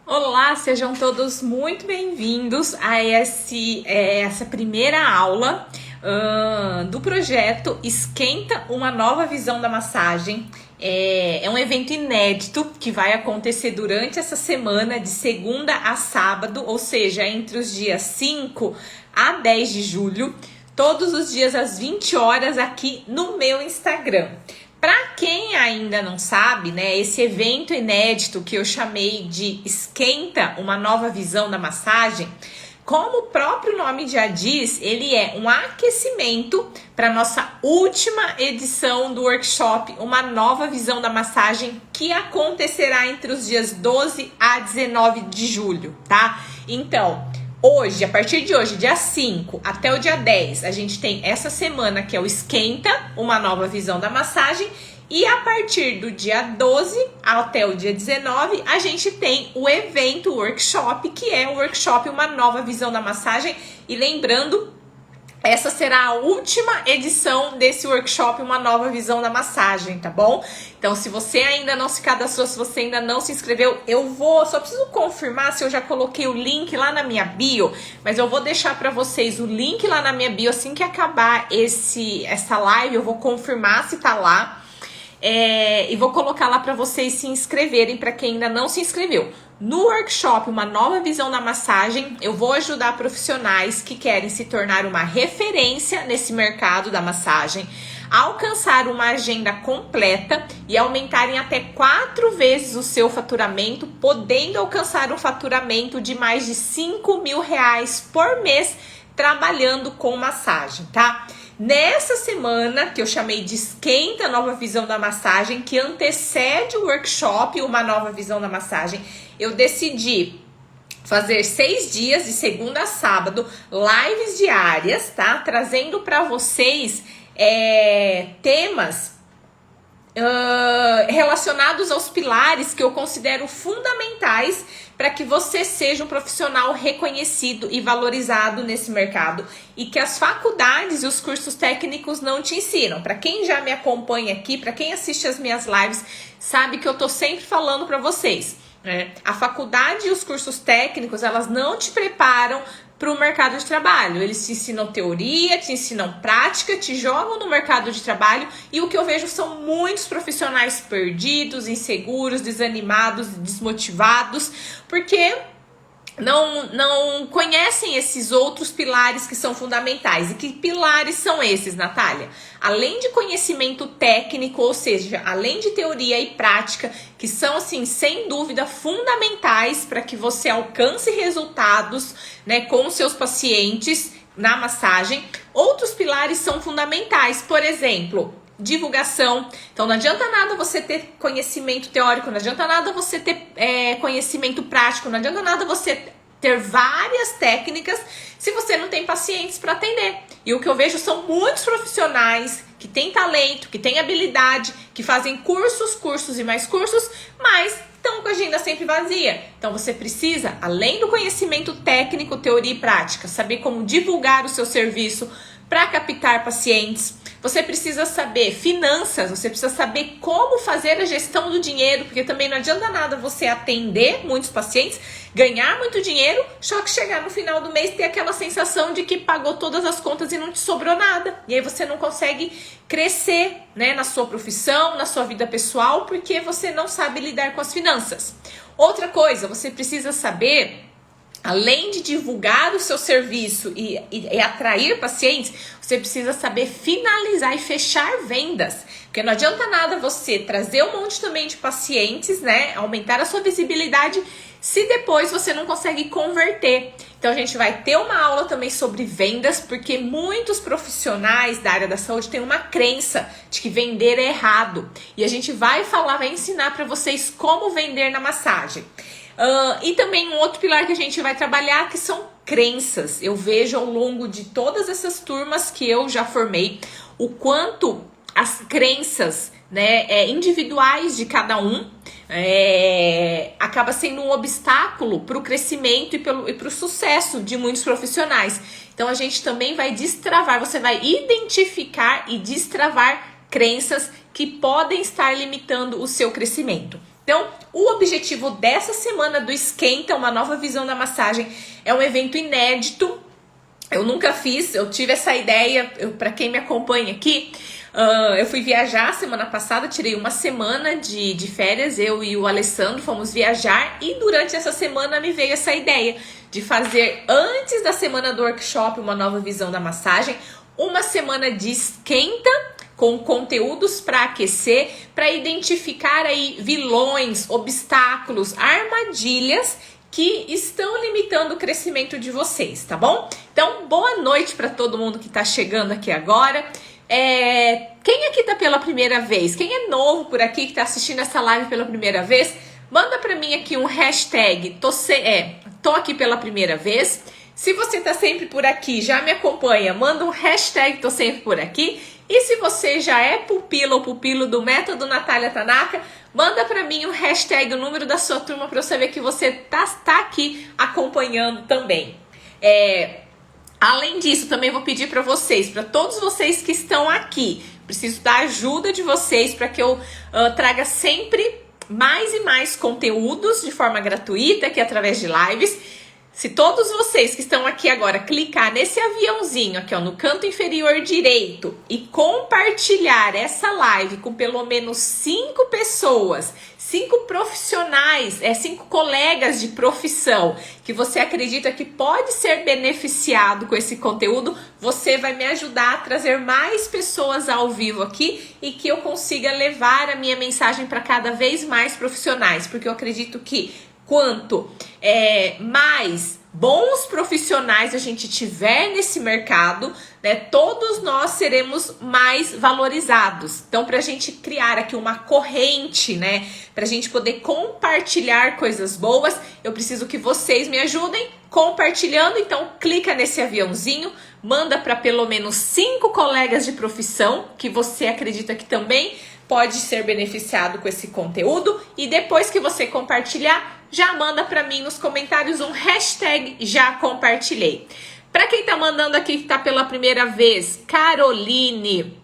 Olá, sejam todos muito bem-vindos a essa primeira aula do projeto Esquenta uma Nova Visão da Massagem. É um evento inédito que vai acontecer durante essa semana, de segunda a sábado, ou seja, entre os dias 5 a 10 de julho, todos os dias às 20 horas aqui no meu Instagram. Para quem ainda não sabe, né, esse evento inédito que eu chamei de Esquenta uma Nova Visão da Massagem, como o próprio nome já diz, ele é um aquecimento para nossa última edição do workshop Uma Nova Visão da Massagem, que acontecerá entre os dias 12 a 19 de julho, tá? Então, hoje, a partir de hoje, dia 5 até o dia 10, a gente tem essa semana que é o Esquenta, uma nova visão da massagem. E a partir do dia 12 até o dia 19, a gente tem o evento, o workshop, que é o workshop Uma Nova Visão da Massagem. E lembrando, essa será a última edição desse workshop Uma Nova Visão da Massagem, tá bom? Então, se você ainda não se cadastrou, se você ainda não se inscreveu, só preciso confirmar se eu já coloquei o link lá na minha bio, mas eu vou deixar para vocês o link lá na minha bio assim que acabar essa live, eu vou confirmar se tá lá. E vou colocar lá para vocês se inscreverem, para quem ainda não se inscreveu. No workshop Uma Nova Visão da Massagem, eu vou ajudar profissionais que querem se tornar uma referência nesse mercado da massagem, a alcançar uma agenda completa e aumentarem até 4 vezes o seu faturamento, podendo alcançar um faturamento de mais de R$5.000 por mês trabalhando com massagem, tá? Nessa semana, que eu chamei de Esquenta Nova Visão da Massagem, que antecede o workshop Uma Nova Visão da Massagem, eu decidi fazer 6 dias, de segunda a sábado, lives diárias, tá? Trazendo para vocês temas relacionados aos pilares que eu considero fundamentais para que você seja um profissional reconhecido e valorizado nesse mercado e que as faculdades e os cursos técnicos não te ensinam. Para quem já me acompanha aqui, para quem assiste as minhas lives, sabe que eu tô sempre falando para vocês, né? A faculdade e os cursos técnicos, elas não te preparam para o mercado de trabalho. Eles te ensinam teoria, te ensinam prática, te jogam no mercado de trabalho, e o que eu vejo são muitos profissionais perdidos, inseguros, desanimados, desmotivados, porque não conhecem esses outros pilares que são fundamentais. E que pilares são esses, Natália? Além de conhecimento técnico, ou seja, além de teoria e prática, que são, assim, sem dúvida, fundamentais para que você alcance resultados, né, com os seus pacientes na massagem, outros pilares são fundamentais. Por exemplo, divulgação. Então, não adianta nada você ter conhecimento teórico, não adianta nada você ter conhecimento prático, não adianta nada você ter várias técnicas se você não tem pacientes para atender. E o que eu vejo são muitos profissionais que têm talento, que têm habilidade, que fazem cursos e mais cursos, mas estão com a agenda sempre vazia. Então você precisa, além do conhecimento técnico, teoria e prática, saber como divulgar o seu serviço para captar pacientes. Você precisa saber finanças, você precisa saber como fazer a gestão do dinheiro, porque também não adianta nada você atender muitos pacientes, ganhar muito dinheiro, só que chegar no final do mês ter aquela sensação de que pagou todas as contas e não te sobrou nada. E aí você não consegue crescer, né, na sua profissão, na sua vida pessoal, porque você não sabe lidar com as finanças. Outra coisa, você precisa saber, além de divulgar o seu serviço e atrair pacientes, você precisa saber finalizar e fechar vendas. Porque não adianta nada você trazer um monte também de pacientes, né? Aumentar a sua visibilidade, se depois você não consegue converter. Então a gente vai ter uma aula também sobre vendas, porque muitos profissionais da área da saúde têm uma crença de que vender é errado. E a gente vai ensinar para vocês como vender na massagem. E também um outro pilar que a gente vai trabalhar, que são crenças. Eu vejo ao longo de todas essas turmas que eu já formei, o quanto as crenças, né, individuais de cada um acaba sendo um obstáculo para o crescimento e para o sucesso de muitos profissionais. Então a gente também vai destravar, você vai identificar e destravar crenças que podem estar limitando o seu crescimento. Então, o objetivo dessa semana do Esquenta, uma nova visão da massagem, é um evento inédito. Eu nunca fiz, eu tive essa ideia, para quem me acompanha aqui, eu fui viajar semana passada, tirei uma semana de férias, eu e o Alessandro fomos viajar e durante essa semana me veio essa ideia de fazer, antes da semana do workshop, uma nova visão da massagem, uma semana de esquenta com conteúdos para aquecer, para identificar aí vilões, obstáculos, armadilhas que estão limitando o crescimento de vocês, tá bom? Então, boa noite para todo mundo que tá chegando aqui agora. Quem aqui tá pela primeira vez? Quem é novo por aqui, que tá assistindo essa live pela primeira vez? Manda para mim aqui um hashtag, tô aqui pela primeira vez. Se você tá sempre por aqui, já me acompanha, manda um hashtag, tô sempre por aqui. E se você já é pupila ou pupilo do Método Natália Tanaka, manda para mim o hashtag, o número da sua turma, para eu saber que você tá aqui acompanhando também. Além disso, também vou pedir para vocês, para todos vocês que estão aqui, preciso da ajuda de vocês para que eu traga sempre mais e mais conteúdos de forma gratuita, aqui através de lives. Se todos vocês que estão aqui agora clicar nesse aviãozinho aqui, ó, no canto inferior direito e compartilhar essa live com pelo menos 5 pessoas, 5 profissionais, 5 colegas de profissão que você acredita que pode ser beneficiado com esse conteúdo, você vai me ajudar a trazer mais pessoas ao vivo aqui e que eu consiga levar a minha mensagem para cada vez mais profissionais, porque eu acredito que quanto mais bons profissionais a gente tiver nesse mercado, né, todos nós seremos mais valorizados. Então, para a gente criar aqui uma corrente, né, para a gente poder compartilhar coisas boas, eu preciso que vocês me ajudem compartilhando. Então, clica nesse aviãozinho, manda para pelo menos 5 colegas de profissão que você acredita que também pode ser beneficiado com esse conteúdo, e depois que você compartilhar, já manda para mim nos comentários um hashtag já compartilhei. Para quem tá mandando aqui que tá pela primeira vez, Caroline,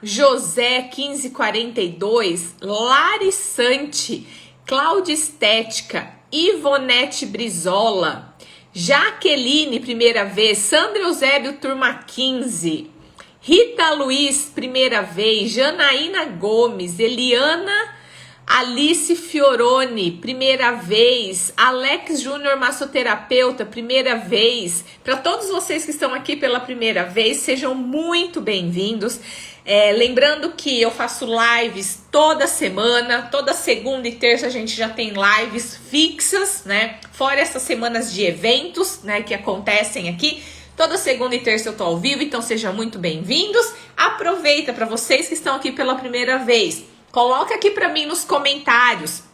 José 1542, Larissante, Cláudia Estética, Ivonete Brizola, Jaqueline, primeira vez, Sandra Eusébio, turma 15, Rita Luiz, primeira vez, Janaína Gomes, Eliana Alice Fioroni, primeira vez, Alex Júnior, massoterapeuta, primeira vez. Para todos vocês que estão aqui pela primeira vez, sejam muito bem-vindos. Lembrando que eu faço lives toda semana, toda segunda e terça a gente já tem lives fixas, né? Fora essas semanas de eventos, né, que acontecem aqui. Toda segunda e terça eu tô ao vivo, então sejam muito bem-vindos. Aproveita para vocês que estão aqui pela primeira vez. Coloca aqui para mim nos comentários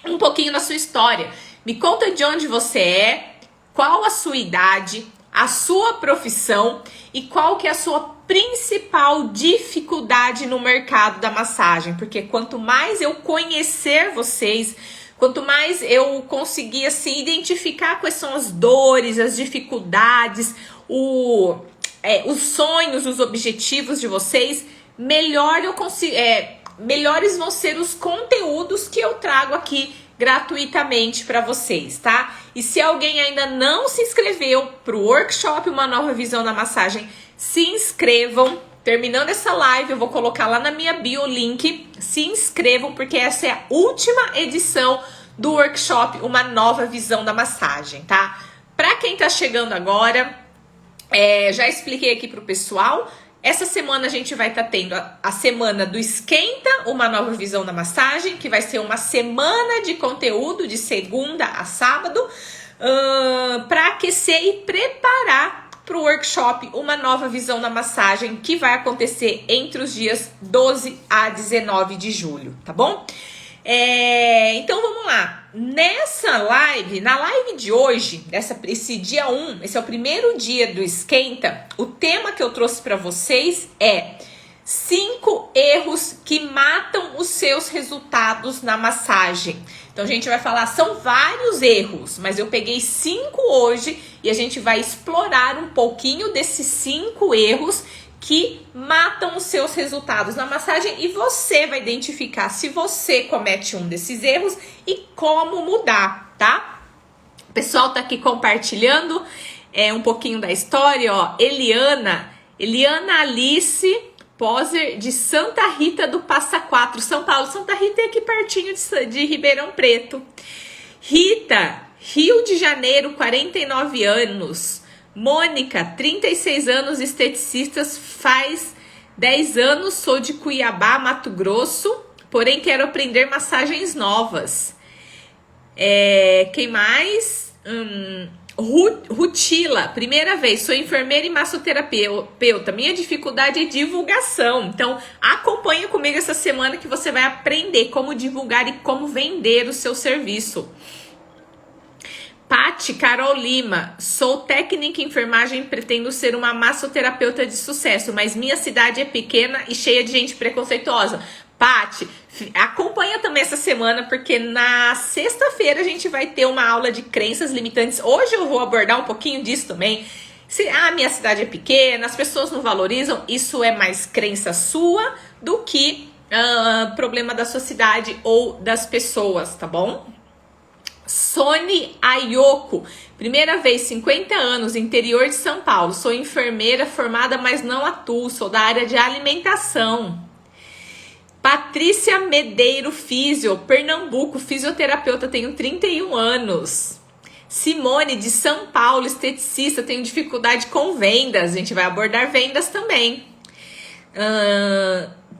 um pouquinho da sua história. Me conta de onde você é, qual a sua idade, a sua profissão e qual que é a sua principal dificuldade no mercado da massagem. Porque quanto mais eu conhecer vocês, quanto mais eu conseguir assim, identificar quais são as dores, as dificuldades, os sonhos, os objetivos de vocês, melhor eu consigo, melhores vão ser os conteúdos que eu trago aqui gratuitamente para vocês, tá? E se alguém ainda não se inscreveu para o workshop Uma Nova Visão da Massagem, se inscrevam. Terminando essa live, eu vou colocar lá na minha bio o link. Se inscrevam, porque essa é a última edição do workshop Uma Nova Visão da Massagem, tá? Para quem tá chegando agora, já expliquei aqui pro pessoal. Essa semana a gente vai estar tendo a semana do Esquenta, Uma Nova Visão da Massagem, que vai ser uma semana de conteúdo de segunda a sábado, para aquecer e preparar para o workshop Uma Nova Visão da Massagem, que vai acontecer entre os dias 12 a 19 de julho, tá bom? Então vamos lá. Nessa live, na live de hoje, esse dia 1, esse é o primeiro dia do Esquenta, o tema que eu trouxe para vocês é 5 erros que matam os seus resultados na massagem. Então a gente vai falar, são vários erros, mas eu peguei 5 hoje e a gente vai explorar um pouquinho desses 5 erros que matam os seus resultados na massagem e você vai identificar se você comete um desses erros e como mudar, tá? O pessoal tá aqui compartilhando um pouquinho da história, ó. Eliana Alice Poser, de Santa Rita do Passa Quatro, São Paulo. Santa Rita é aqui pertinho de Ribeirão Preto. Rita, Rio de Janeiro, 49 anos. Mônica, 36 anos, esteticista, faz 10 anos, sou de Cuiabá, Mato Grosso, porém quero aprender massagens novas. Quem mais? Rutila, primeira vez, sou enfermeira e massoterapeuta. Minha dificuldade é divulgação. Então, acompanha comigo essa semana que você vai aprender como divulgar e como vender o seu serviço. Pati Carol Lima, sou técnica em enfermagem e pretendo ser uma massoterapeuta de sucesso, mas minha cidade é pequena e cheia de gente preconceituosa. Pati, acompanha também essa semana, porque na sexta-feira a gente vai ter uma aula de crenças limitantes. Hoje eu vou abordar um pouquinho disso também. Se minha cidade é pequena, as pessoas não valorizam, isso é mais crença sua do que problema da sua cidade ou das pessoas, tá bom? Sony Ayoko, primeira vez, 50 anos, interior de São Paulo. Sou enfermeira formada, mas não atuo, sou da área de alimentação. Patrícia Medeiro Físio, Pernambuco, fisioterapeuta, tenho 31 anos. Simone, de São Paulo, esteticista, tenho dificuldade com vendas. A gente vai abordar vendas também.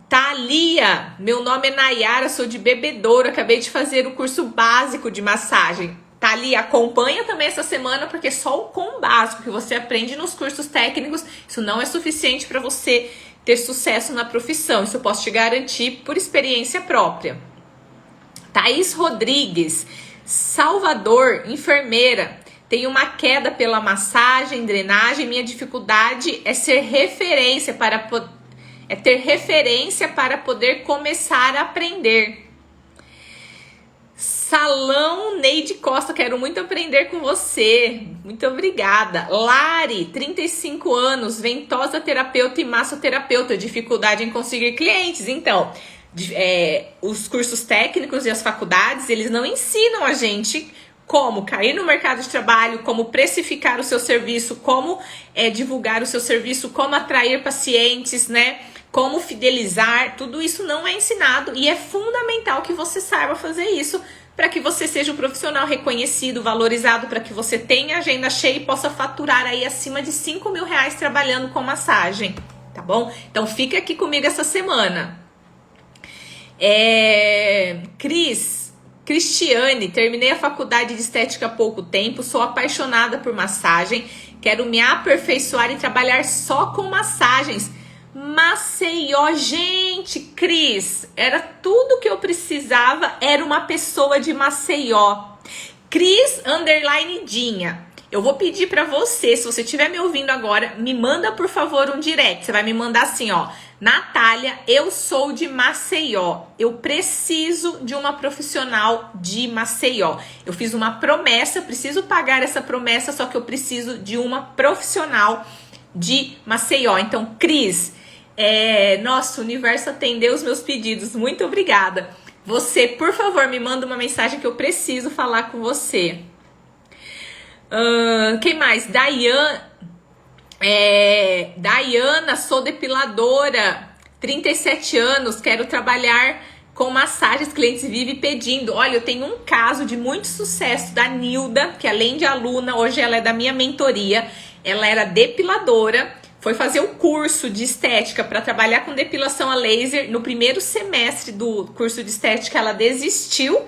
Thalia, meu nome é Nayara, sou de Bebedouro, acabei de fazer o curso básico de massagem. Thalia, acompanha também essa semana, porque só o básico que você aprende nos cursos técnicos, isso não é suficiente para você ter sucesso na profissão. Isso eu posso te garantir por experiência própria. Thaís Rodrigues, Salvador, enfermeira. Tenho uma queda pela massagem, drenagem. Minha dificuldade é ter referência para poder começar a aprender. Salão Neide Costa, quero muito aprender com você. Muito obrigada. Lari, 35 anos, ventosa terapeuta e massoterapeuta, dificuldade em conseguir clientes. Então, os cursos técnicos e as faculdades, eles não ensinam a gente como cair no mercado de trabalho, como precificar o seu serviço, como divulgar o seu serviço, como atrair pacientes, né? Como fidelizar, tudo isso não é ensinado e é fundamental que você saiba fazer isso para que você seja um profissional reconhecido, valorizado, para que você tenha agenda cheia e possa faturar aí acima de 5 mil reais trabalhando com massagem, tá bom? Então fica aqui comigo essa semana. Cristiane, terminei a faculdade de estética há pouco tempo, sou apaixonada por massagem, quero me aperfeiçoar e trabalhar só com massagens. Maceió, gente, Cris, era tudo que eu precisava, era uma pessoa de Maceió. Cris _ Dinha, eu vou pedir pra você, se você estiver me ouvindo agora, me manda por favor um direct, você vai me mandar assim, ó: Natália, eu sou de Maceió, eu preciso de uma profissional de Maceió. Eu fiz uma promessa, preciso pagar essa promessa, só que eu preciso de uma profissional de Maceió. Então, Cris, nossa, o universo atendeu os meus pedidos, muito obrigada. Você, por favor, me manda uma mensagem que eu preciso falar com você. Quem mais? Daiana, sou depiladora, 37 anos, quero trabalhar com massagens, clientes vivem pedindo. Olha, eu tenho um caso de muito sucesso da Nilda, que além de aluna, hoje ela é da minha mentoria. Ela era depiladora, foi fazer o curso de estética para trabalhar com depilação a laser. No primeiro semestre do curso de estética, ela desistiu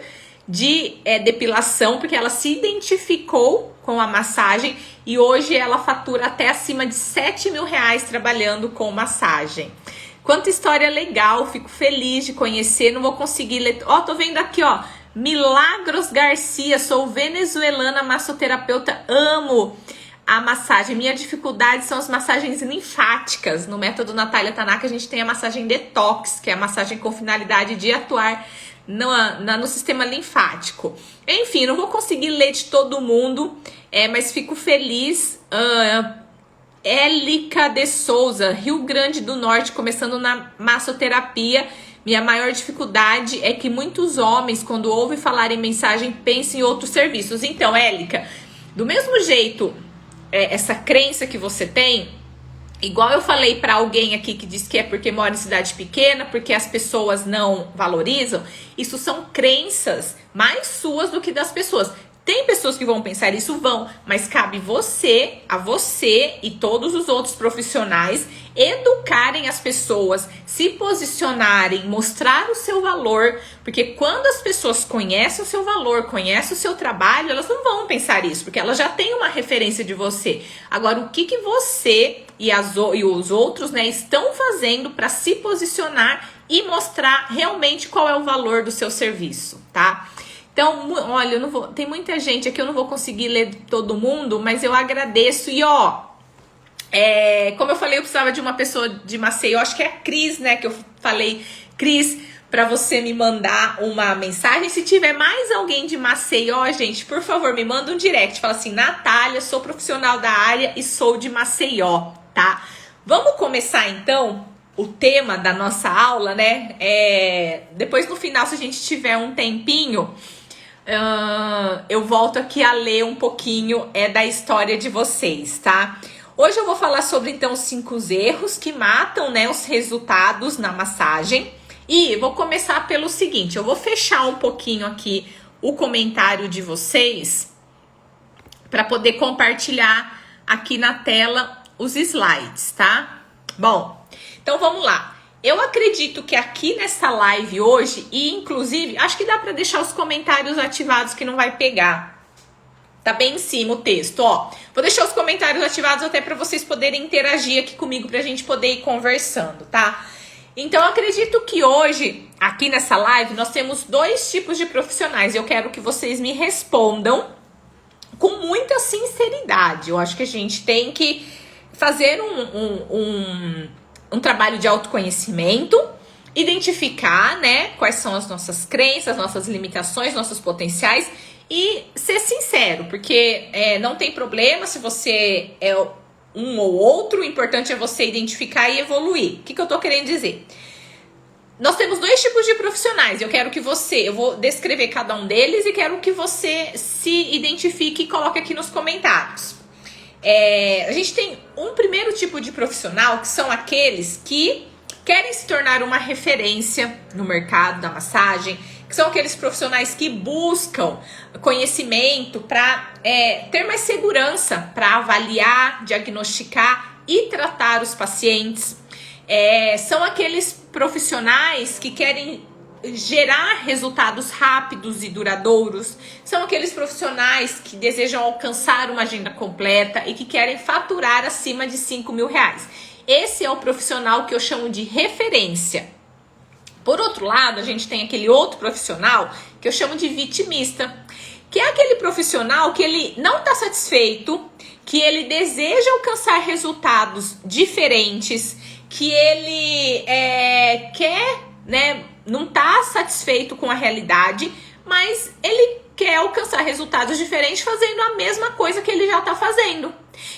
de depilação, porque ela se identificou com a massagem e hoje ela fatura até acima de 7 mil reais trabalhando com massagem. Quanta história legal, fico feliz de conhecer, não vou conseguir ler. Ó, tô vendo aqui, ó, Milagros Garcia, sou venezuelana, massoterapeuta, amo a massagem. Minha dificuldade são as massagens linfáticas. No método Natália Tanaka, a gente tem a massagem detox, que é a massagem com finalidade de atuar no sistema linfático. Enfim, não vou conseguir ler de todo mundo, mas fico feliz Élica de Souza, Rio Grande do Norte, começando na massoterapia. Minha maior dificuldade é que muitos homens, quando ouvem falar em mensagem, pensam em outros serviços. Então, Élica, do mesmo jeito, essa crença que você tem, igual eu falei para alguém aqui que diz que é porque mora em cidade pequena, porque as pessoas não valorizam, isso são crenças mais suas do que das pessoas. Tem pessoas que vão pensar isso, mas cabe a você e todos os outros profissionais educarem as pessoas, se posicionarem, mostrar o seu valor, porque quando as pessoas conhecem o seu valor, conhecem o seu trabalho, elas não vão pensar isso, porque elas já têm uma referência de você. Agora, o que você e os outros, né, estão fazendo para se posicionar e mostrar realmente qual é o valor do seu serviço, tá? Então, olha, tem muita gente aqui, eu não vou conseguir ler todo mundo, mas eu agradeço. E como eu falei, eu precisava de uma pessoa de Maceió, acho que é a Cris, né, que eu falei, Cris, para você me mandar uma mensagem. Se tiver mais alguém de Maceió, gente, por favor, me manda um direct. Fala assim, Natália, sou profissional da área e sou de Maceió, tá? Vamos começar, então, o tema da nossa aula, né? Depois, no final, se a gente tiver um tempinho, eu volto aqui a ler um pouquinho da história de vocês, tá? Hoje eu vou falar sobre, então, 5 erros que matam, né, os resultados na massagem. E vou começar pelo seguinte, eu vou fechar um pouquinho aqui o comentário de vocês para poder compartilhar aqui na tela os slides, tá? Bom, então vamos lá. Eu acredito que aqui nessa live hoje, e inclusive, acho que dá para deixar os comentários ativados que não vai pegar. Tá bem em cima o texto, ó. Vou deixar os comentários ativados até para vocês poderem interagir aqui comigo, pra gente poder ir conversando, tá? Então, eu acredito que hoje, aqui nessa live, nós temos 2 tipos de profissionais. Eu quero que vocês me respondam com muita sinceridade. Eu acho que a gente tem que fazer um trabalho de autoconhecimento, identificar, né, quais são as nossas crenças, nossas limitações, nossos potenciais e ser sincero, porque não tem problema se você é um ou outro, o importante é você identificar e evoluir. O que eu tô querendo dizer? Nós temos 2 tipos de profissionais. Eu vou descrever cada um deles e quero que você se identifique e coloque aqui nos comentários. A gente tem um primeiro tipo de profissional, que são aqueles que querem se tornar uma referência no mercado da massagem, que são aqueles profissionais que buscam conhecimento para ter mais segurança, para avaliar, diagnosticar e tratar os pacientes. São aqueles profissionais que querem gerar resultados rápidos e duradouros. São aqueles profissionais que desejam alcançar uma agenda completa e que querem faturar acima de R$5.000. Esse é o profissional que eu chamo de referência. Por outro lado, a gente tem aquele outro profissional que eu chamo de vitimista, que é aquele profissional que ele não está satisfeito, que ele deseja alcançar resultados diferentes, que ele quer, né, não está satisfeito com a realidade, mas ele quer alcançar resultados diferentes fazendo a mesma coisa que ele já está fazendo.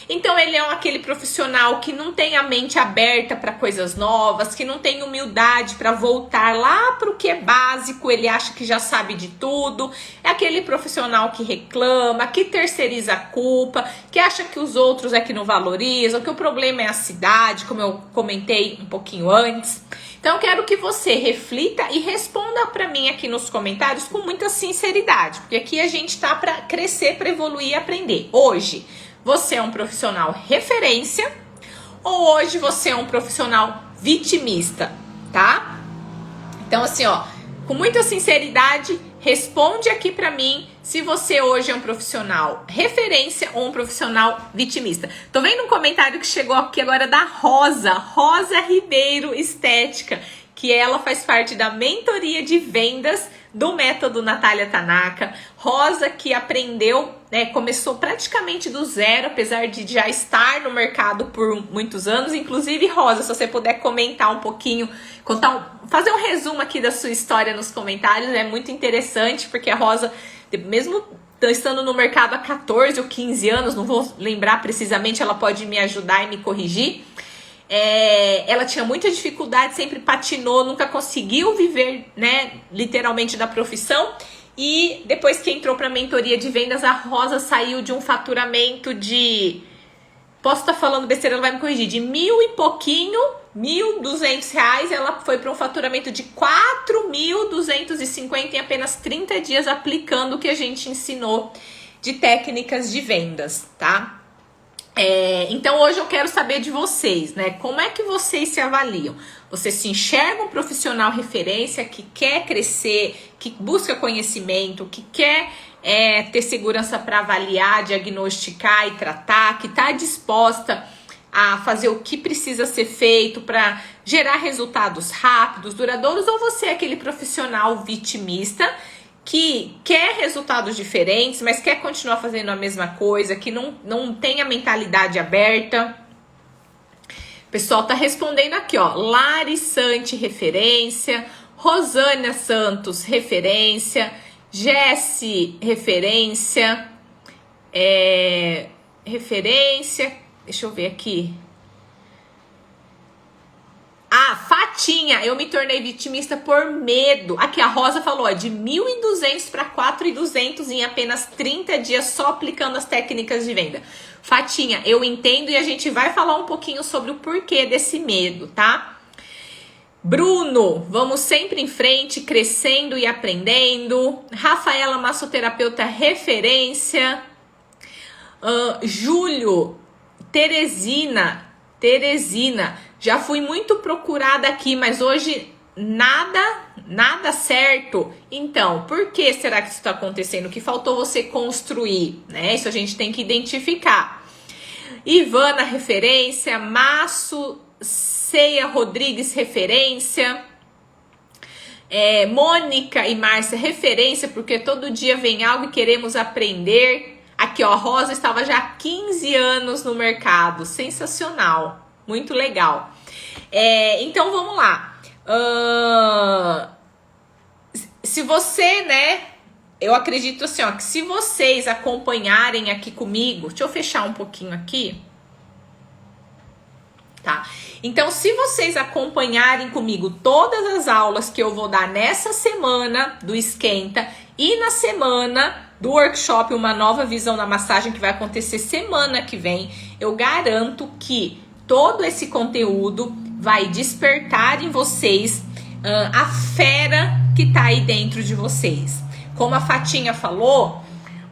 Então ele é aquele profissional que não tem a mente aberta para coisas novas, que não tem humildade para voltar lá para o que é básico, ele acha que já sabe de tudo. É aquele profissional que reclama, que terceiriza a culpa, que acha que os outros é que não valorizam, que o problema é a cidade, como eu comentei um pouquinho antes. Então eu quero que você reflita e responda para mim aqui nos comentários com muita sinceridade, porque aqui a gente tá para crescer, para evoluir e aprender. Hoje você é um profissional referência ou hoje você é um profissional vitimista, tá? Então assim, ó, com muita sinceridade, responde aqui pra mim se você hoje é um profissional referência ou um profissional vitimista. Tô vendo um comentário que chegou aqui agora da Rosa Ribeiro Estética, que ela faz parte da mentoria de vendas do método Natália Tanaka. Rosa que aprendeu, né, começou praticamente do zero, apesar de já estar no mercado por muitos anos. Inclusive, Rosa, se você puder comentar um pouquinho, fazer um resumo aqui da sua história nos comentários, é muito interessante, porque a Rosa, mesmo estando no mercado há 14 ou 15 anos, não vou lembrar precisamente, ela pode me ajudar e me corrigir. Ela tinha muita dificuldade, sempre patinou, nunca conseguiu viver, né, literalmente da profissão. E depois que entrou para a mentoria de vendas, a Rosa saiu de um faturamento de... Posso estar falando besteira, ela vai me corrigir. De 1.000 e pouquinho, R$1.200, ela foi para um faturamento de 4.250 em apenas 30 dias, aplicando o que a gente ensinou de técnicas de vendas, tá? Então hoje eu quero saber de vocês, né? Como é que vocês se avaliam? Você se enxerga um profissional referência que quer crescer, que busca conhecimento, que quer ter segurança para avaliar, diagnosticar e tratar, que está disposta a fazer o que precisa ser feito para gerar resultados rápidos, duradouros, ou você é aquele profissional vitimista que quer resultados diferentes, mas quer continuar fazendo a mesma coisa, que não tem a mentalidade aberta? O pessoal tá respondendo aqui, ó. Lari Santi, referência. Rosânia Santos, referência. Jessi, referência. Referência. Deixa eu ver aqui. Fatinha, eu me tornei vitimista por medo. Aqui a Rosa falou, ó, de 1.200 para 4.200 em apenas 30 dias, só aplicando as técnicas de venda. Fatinha, eu entendo e a gente vai falar um pouquinho sobre o porquê desse medo, tá? Bruno, vamos sempre em frente, crescendo e aprendendo. Rafaela, massoterapeuta, referência. Júlio, Teresina, já fui muito procurada aqui, mas hoje nada certo. Então, por que será que isso está acontecendo? O que faltou você construir, né? Isso a gente tem que identificar. Ivana, referência. Maço Ceia Rodrigues, referência. Mônica e Márcia, referência, porque todo dia vem algo e queremos aprender. Aqui, ó, a Rosa estava já há 15 anos no mercado. Sensacional. Muito legal. Então, vamos lá. Se você, né... Eu acredito assim, ó, que se vocês acompanharem aqui comigo... Deixa eu fechar um pouquinho aqui. Tá? Então, se vocês acompanharem comigo todas as aulas que eu vou dar nessa semana do Esquenta e na semana do workshop Uma Nova Visão na Massagem, que vai acontecer semana que vem, eu garanto que todo esse conteúdo vai despertar em vocês a fera que tá aí dentro de vocês. Como a Fatinha falou,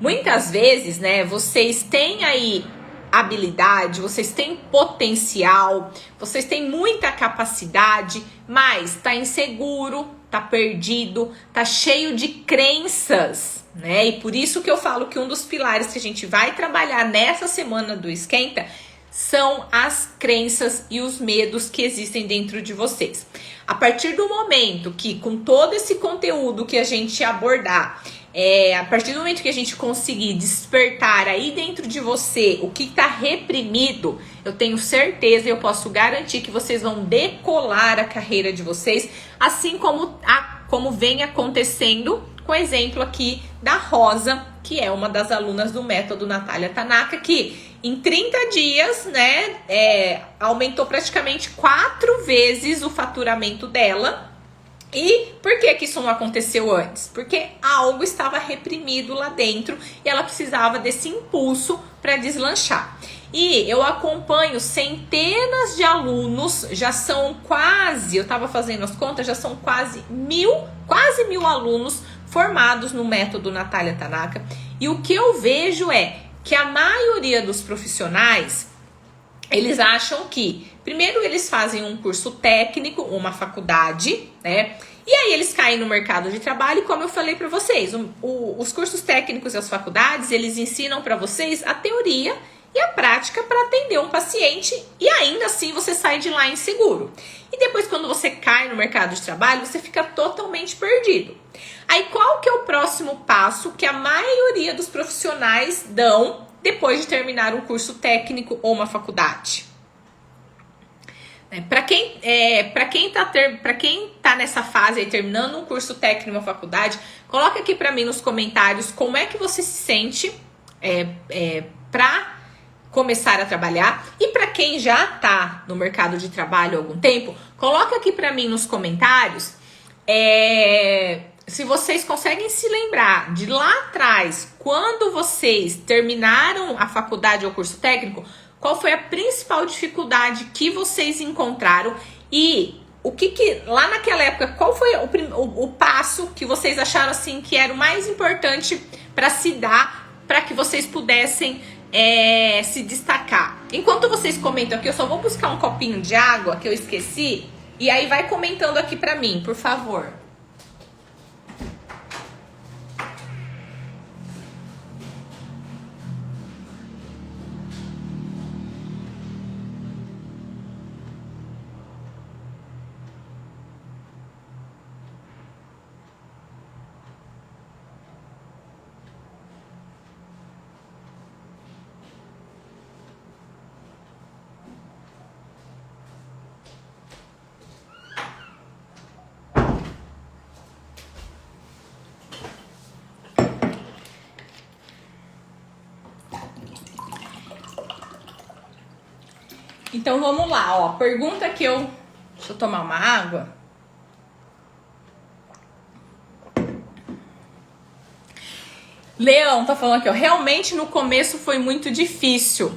muitas vezes, né, vocês têm aí habilidade, vocês têm potencial, vocês têm muita capacidade, mas tá inseguro, tá perdido, tá cheio de crenças, né? E por isso que eu falo que um dos pilares que a gente vai trabalhar nessa semana do Esquenta são as crenças e os medos que existem dentro de vocês. A partir do momento que, com todo esse conteúdo que a gente abordar, a partir do momento que a gente conseguir despertar aí dentro de você o que está reprimido, eu tenho certeza e eu posso garantir que vocês vão decolar a carreira de vocês, assim como vem acontecendo com o exemplo aqui da Rosa, que é uma das alunas do método Natália Tanaka, que em 30 dias, né, aumentou praticamente 4 vezes o faturamento dela. E por que isso não aconteceu antes? Porque algo estava reprimido lá dentro e ela precisava desse impulso para deslanchar. E eu acompanho centenas de alunos, já são quase, eu estava fazendo as contas, já são quase mil alunos formados no método Natália Tanaka. E o que eu vejo é que a maioria dos profissionais, eles acham que, primeiro eles fazem um curso técnico, uma faculdade, né? E aí eles caem no mercado de trabalho, e como eu falei para vocês, os cursos técnicos e as faculdades, eles ensinam para vocês a teoria e a prática para atender um paciente, e ainda assim você sai de lá inseguro. E depois, quando você cai no mercado de trabalho, você fica totalmente perdido. Aí qual que é o próximo passo que a maioria dos profissionais dão depois de terminar um curso técnico ou uma faculdade? Para quem tá nessa fase aí, terminando um curso técnico na faculdade, coloca aqui para mim nos comentários como é que você se sente para começar a trabalhar. E para quem já tá no mercado de trabalho há algum tempo, coloca aqui para mim nos comentários se vocês conseguem se lembrar de lá atrás, quando vocês terminaram a faculdade ou curso técnico, qual foi a principal dificuldade que vocês encontraram e o que lá naquela época, qual foi o passo que vocês acharam assim que era o mais importante para se dar, para que vocês pudessem se destacar. Enquanto vocês comentam aqui, eu só vou buscar um copinho de água que eu esqueci e aí vai comentando aqui para mim, por favor. Então vamos lá, ó. Pergunta que eu... Deixa eu tomar uma água. Leão tá falando aqui, ó. Realmente no começo foi muito difícil.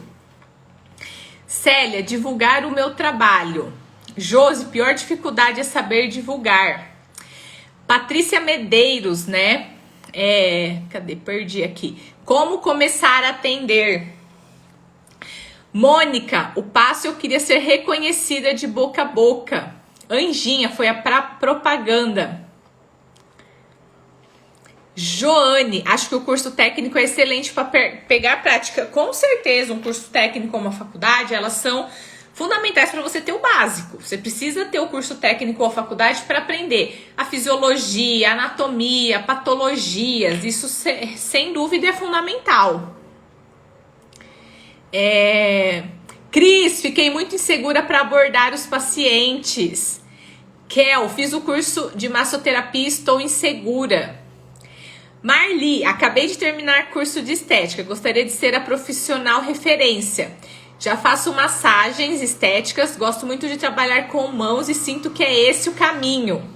Célia, divulgar o meu trabalho. Josi, pior dificuldade é saber divulgar. Patrícia Medeiros, né? Cadê? Perdi aqui. Como começar a atender? Mônica, o passo eu queria ser reconhecida de boca a boca. Anjinha, foi a propaganda. Joane, acho que o curso técnico é excelente para pegar prática. Com certeza, um curso técnico ou uma faculdade, elas são fundamentais para você ter o básico. Você precisa ter o curso técnico ou a faculdade para aprender a fisiologia, a anatomia, patologias. Isso, sem dúvida, é fundamental. Cris, fiquei muito insegura para abordar os pacientes. Kel, fiz o curso de massoterapia e estou insegura. Marli, acabei de terminar curso de estética. Gostaria de ser a profissional referência. Já faço massagens estéticas. Gosto muito de trabalhar com mãos e sinto que é esse o caminho.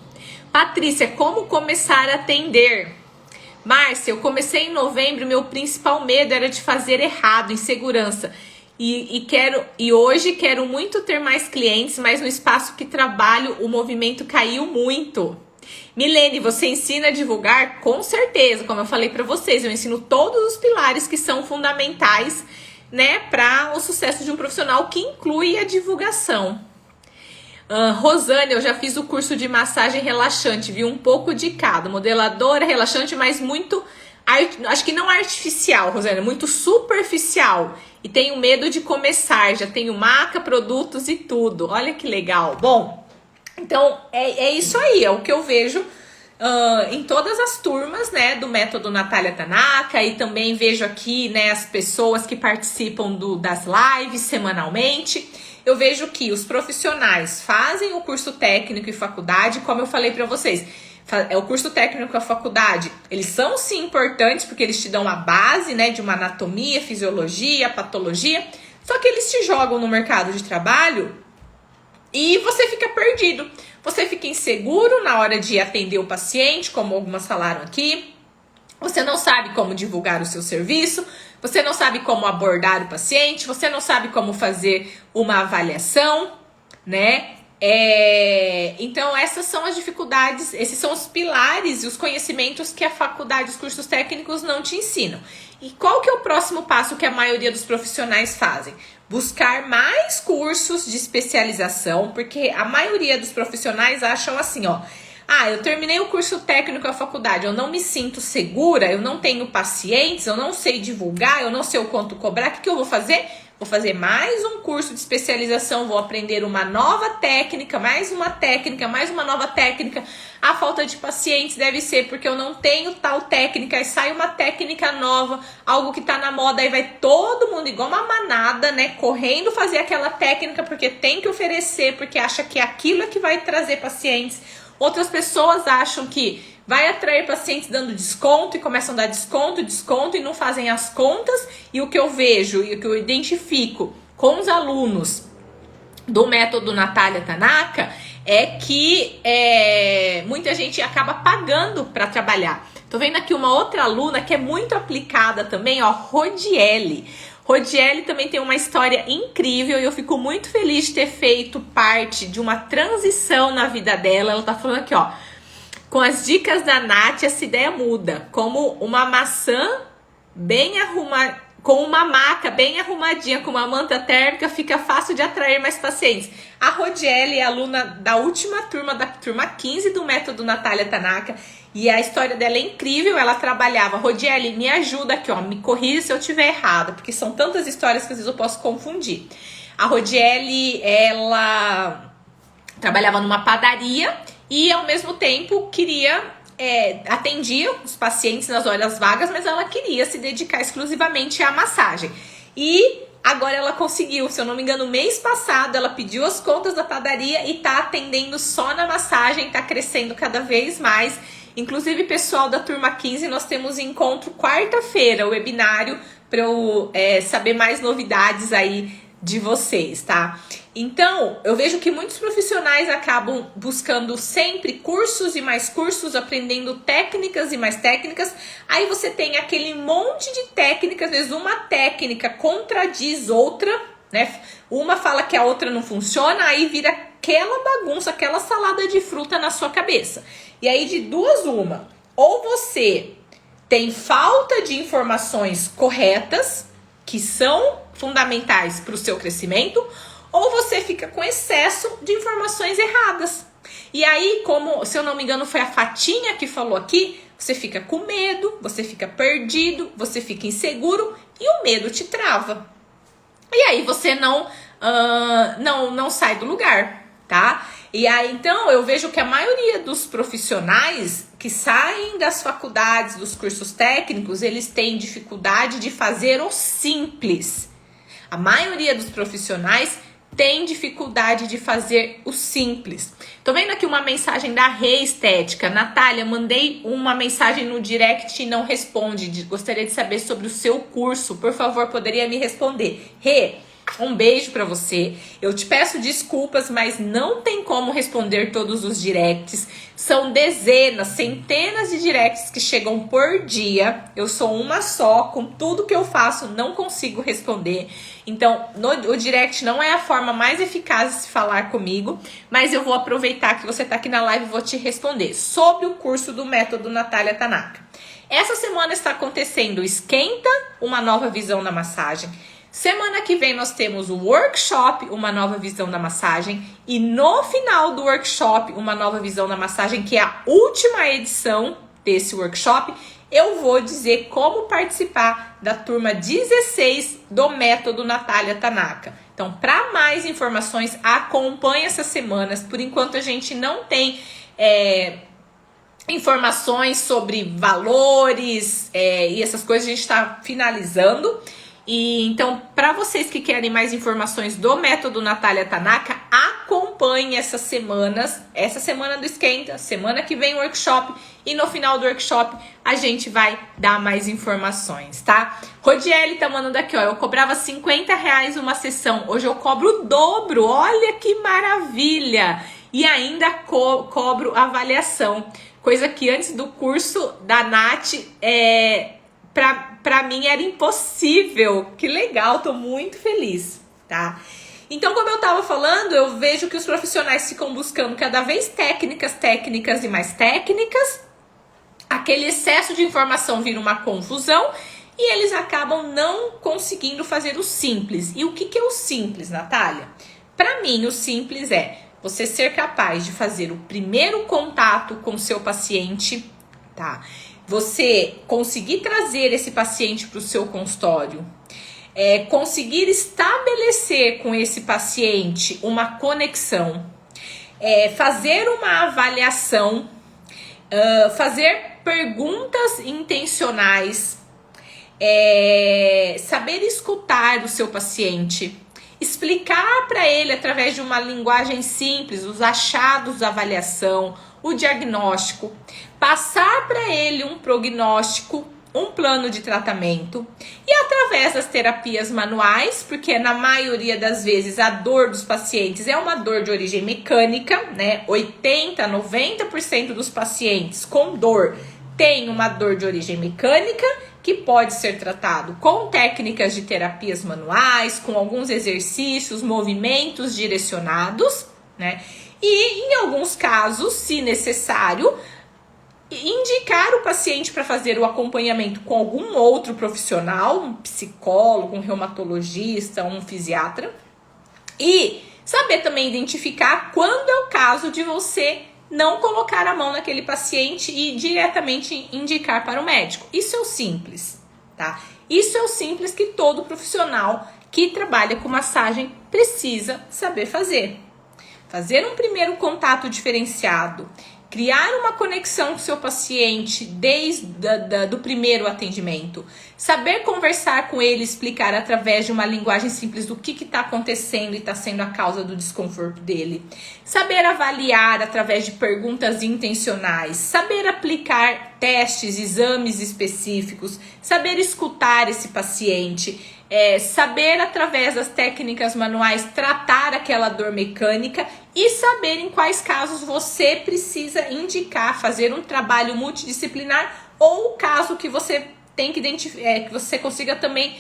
Patrícia, como começar a atender? Márcia, eu comecei em novembro. Meu principal medo era de fazer errado, insegurança. E hoje quero muito ter mais clientes, mas no espaço que trabalho o movimento caiu muito. Milene, você ensina a divulgar? Com certeza, como eu falei para vocês, eu ensino todos os pilares que são fundamentais, né, para o sucesso de um profissional, que inclui a divulgação. Rosane, eu já fiz o curso de massagem relaxante, vi um pouco de cada, modeladora, relaxante, mas muito, acho que não artificial, Rosane, muito superficial. E tenho medo de começar, já tenho marca, produtos e tudo. Olha que legal. Bom, então é isso aí, é o que eu vejo em todas as turmas, né, do método Natália Tanaka, e também vejo aqui, né, as pessoas que participam das lives semanalmente. Eu vejo que os profissionais fazem o curso técnico e faculdade, como eu falei para vocês. O curso técnico e a faculdade, eles são sim importantes, porque eles te dão a base, né, de uma anatomia, fisiologia, patologia, só que eles te jogam no mercado de trabalho e você fica perdido. Você fica inseguro na hora de atender o paciente, como algumas falaram aqui. Você não sabe como divulgar o seu serviço, você não sabe como abordar o paciente, você não sabe como fazer uma avaliação, né? Então essas são as dificuldades, esses são os pilares e os conhecimentos que a faculdade, os cursos técnicos não te ensinam. E qual que é o próximo passo que a maioria dos profissionais fazem? Buscar mais cursos de especialização, porque a maioria dos profissionais acham assim, ó: eu terminei o curso técnico da faculdade, eu não me sinto segura, eu não tenho pacientes, eu não sei divulgar, eu não sei o quanto cobrar, o que eu vou fazer? vou fazer mais um curso de especialização, vou aprender uma nova técnica, mais uma técnica, mais uma nova técnica. A falta de pacientes deve ser porque eu não tenho tal técnica, aí sai uma técnica nova, algo que tá na moda, aí vai todo mundo igual uma manada, né, correndo fazer aquela técnica porque tem que oferecer, porque acha que aquilo é que vai trazer pacientes. Outras pessoas acham que vai atrair pacientes dando desconto e começam a dar desconto e não fazem as contas. E o que eu vejo e o que eu identifico com os alunos do método Natália Tanaka é que muita gente acaba pagando para trabalhar. Tô vendo aqui uma outra aluna que é muito aplicada também, ó, Rodiele. Rodiele também tem uma história incrível e eu fico muito feliz de ter feito parte de uma transição na vida dela. Ela tá falando aqui, ó, com as dicas da Nath, essa ideia muda. Como uma maçã bem arrumada, com uma maca bem arrumadinha, com uma manta térmica, fica fácil de atrair mais pacientes. A Rodiele é aluna da última turma, da turma 15 do método Natália Tanaka. E a história dela é incrível, ela trabalhava. Rodiele, me ajuda aqui, ó, me corrija se eu estiver errada, porque são tantas histórias que às vezes eu posso confundir. A Rodiele, ela trabalhava numa padaria e ao mesmo tempo atendia os pacientes nas horas vagas, mas ela queria se dedicar exclusivamente à massagem. E agora ela conseguiu, se eu não me engano, mês passado, ela pediu as contas da padaria e tá atendendo só na massagem, tá crescendo cada vez mais. Inclusive, pessoal da turma 15, nós temos encontro quarta-feira, o webinário, para eu saber mais novidades aí de vocês, tá? Então, eu vejo que muitos profissionais acabam buscando sempre cursos e mais cursos, aprendendo técnicas e mais técnicas. Aí você tem aquele monte de técnicas, às vezes uma técnica contradiz outra, né? Uma fala que a outra não funciona, aí vira aquela bagunça, aquela salada de fruta na sua cabeça. E aí de duas uma, ou você tem falta de informações corretas, que são fundamentais para o seu crescimento, ou você fica com excesso de informações erradas. E aí, como, se eu não me engano, foi a Fatinha que falou aqui, você fica com medo, você fica perdido, você fica inseguro e o medo te trava. E aí você não sai do lugar, tá? E aí, então, eu vejo que a maioria dos profissionais que saem das faculdades, dos cursos técnicos, eles têm dificuldade de fazer o simples. A maioria dos profissionais tem dificuldade de fazer o simples. Tô vendo aqui uma mensagem da Rê Estética. Natália, mandei uma mensagem no direct e não responde. Gostaria de saber sobre o seu curso. Por favor, poderia me responder. Rê, um beijo pra você. Eu te peço desculpas, mas não tem como responder todos os directs. São dezenas, centenas de directs que chegam por dia. Eu sou uma só, com tudo que eu faço, não consigo responder. Então, o direct não é a forma mais eficaz de se falar comigo, mas eu vou aproveitar que você tá aqui na live e vou te responder sobre o curso do método Natália Tanaka. Essa semana está acontecendo o Esquenta, uma nova visão na massagem. Semana que vem nós temos o workshop, uma nova visão da massagem. E no final do workshop, uma nova visão da massagem, que é a última edição desse workshop, eu vou dizer como participar da turma 16 do método Natália Tanaka. Então, para mais informações, acompanhe essas semanas. Por enquanto, a gente não tem informações sobre valores e essas coisas, a gente está finalizando. E então, para vocês que querem mais informações do método Natália Tanaka, acompanhe essas semanas, essa semana do Esquenta, semana que vem o workshop, e no final do workshop a gente vai dar mais informações, tá? Rodiele tá mandando aqui, ó, eu cobrava R$50 uma sessão, hoje eu cobro o dobro, olha que maravilha! E ainda cobro avaliação, coisa que antes do curso da Nath, pra mim era impossível. Que legal, tô muito feliz, tá? Então, como eu tava falando, eu vejo que os profissionais ficam buscando cada vez técnicas e mais técnicas. Aquele excesso de informação vira uma confusão e eles acabam não conseguindo fazer o simples. E o que é o simples, Natália? Pra mim, o simples é você ser capaz de fazer o primeiro contato com o seu paciente, tá? Você conseguir trazer esse paciente para o seu consultório, conseguir estabelecer com esse paciente uma conexão, fazer uma avaliação, fazer perguntas intencionais, saber escutar o seu paciente, explicar para ele através de uma linguagem simples os achados da avaliação, o diagnóstico, passar para ele um prognóstico, um plano de tratamento e através das terapias manuais, porque na maioria das vezes a dor dos pacientes é uma dor de origem mecânica, né? 80-90% dos pacientes com dor tem uma dor de origem mecânica que pode ser tratado com técnicas de terapias manuais, com alguns exercícios, movimentos direcionados, né? E em alguns casos, se necessário, indicar o paciente para fazer o acompanhamento com algum outro profissional, um psicólogo, um reumatologista, um fisiatra, e saber também identificar quando é o caso de você não colocar a mão naquele paciente e diretamente indicar para o médico. Isso é o simples, tá? Isso é o simples que todo profissional que trabalha com massagem precisa saber fazer. Fazer um primeiro contato diferenciado, criar uma conexão com o seu paciente desde do primeiro atendimento, saber conversar com ele, explicar através de uma linguagem simples do que está acontecendo e está sendo a causa do desconforto dele, saber avaliar através de perguntas intencionais, saber aplicar testes, exames específicos, saber escutar esse paciente, saber através das técnicas manuais tratar aquela dor mecânica e saber em quais casos você precisa indicar, fazer um trabalho multidisciplinar ou o caso que você tem que identificar, que você consiga também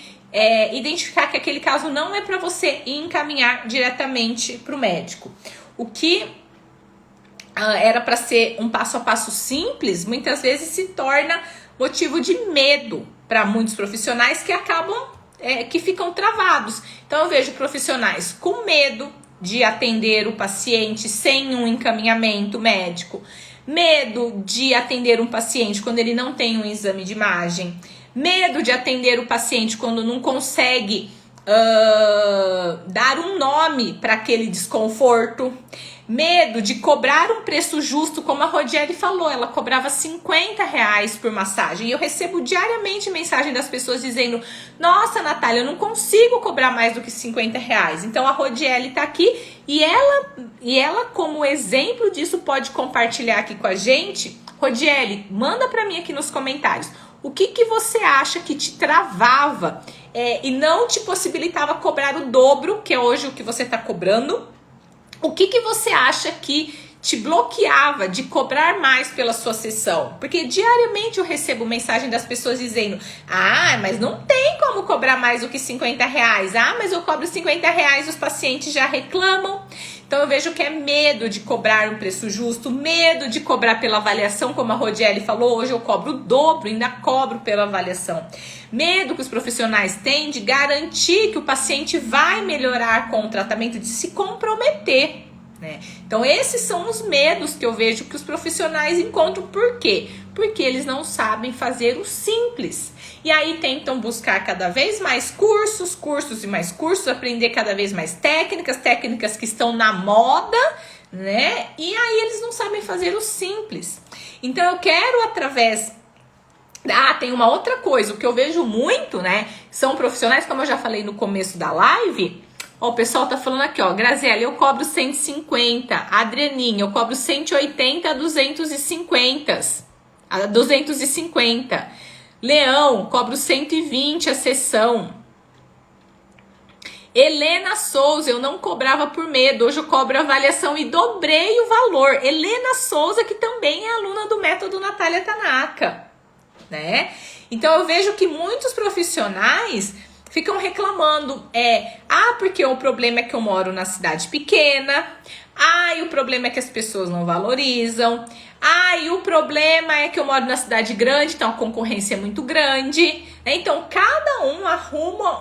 identificar que aquele caso não é para você e encaminhar diretamente para o médico. O que era para ser um passo a passo simples, muitas vezes se torna motivo de medo para muitos profissionais que acabam que ficam travados. Então eu vejo profissionais com medo de atender o paciente sem um encaminhamento médico, medo de atender um paciente quando ele não tem um exame de imagem, medo de atender o paciente quando não consegue dar um nome para aquele desconforto, medo de cobrar um preço justo, como a Rodiele falou, ela cobrava R$50 por massagem. E eu recebo diariamente mensagem das pessoas dizendo: nossa, Natália, eu não consigo cobrar mais do que R$50. Então a Rodiele tá aqui e ela como exemplo disso pode compartilhar aqui com a gente. Rodiele, manda para mim aqui nos comentários. O que você acha que te travava e não te possibilitava cobrar o dobro, que é hoje o que você está cobrando? O que você acha que te bloqueava de cobrar mais pela sua sessão? Porque diariamente eu recebo mensagem das pessoas dizendo: ah, mas não tem como cobrar mais do que R$50. Ah, mas eu cobro R$50, os pacientes já reclamam. Então eu vejo que é medo de cobrar um preço justo, medo de cobrar pela avaliação, como a Rodiele falou, hoje eu cobro o dobro, ainda cobro pela avaliação. Medo que os profissionais têm de garantir que o paciente vai melhorar com o tratamento, de se comprometer, né? Então esses são os medos que eu vejo que os profissionais encontram. Por quê? Porque eles não sabem fazer o simples. E aí tentam buscar cada vez mais cursos e mais cursos, aprender cada vez mais técnicas que estão na moda, né? E aí eles não sabem fazer o simples. Então eu quero através... tem uma outra coisa, o que eu vejo muito, né? São profissionais, como eu já falei no começo da live. Ó, o pessoal tá falando aqui, ó, Graziela, eu cobro 150, Adrianinha, eu cobro 180 a 250. Leão, cobro 120 a sessão. Helena Souza, eu não cobrava por medo, hoje eu cobro avaliação e dobrei o valor. Helena Souza, que também é aluna do método Natália Tanaka, né? Então eu vejo que muitos profissionais ficam reclamando, porque o problema é que eu moro na cidade pequena, e o problema é que as pessoas não valorizam, e o problema é que eu moro na cidade grande, então a concorrência é muito grande, né? Então cada um arruma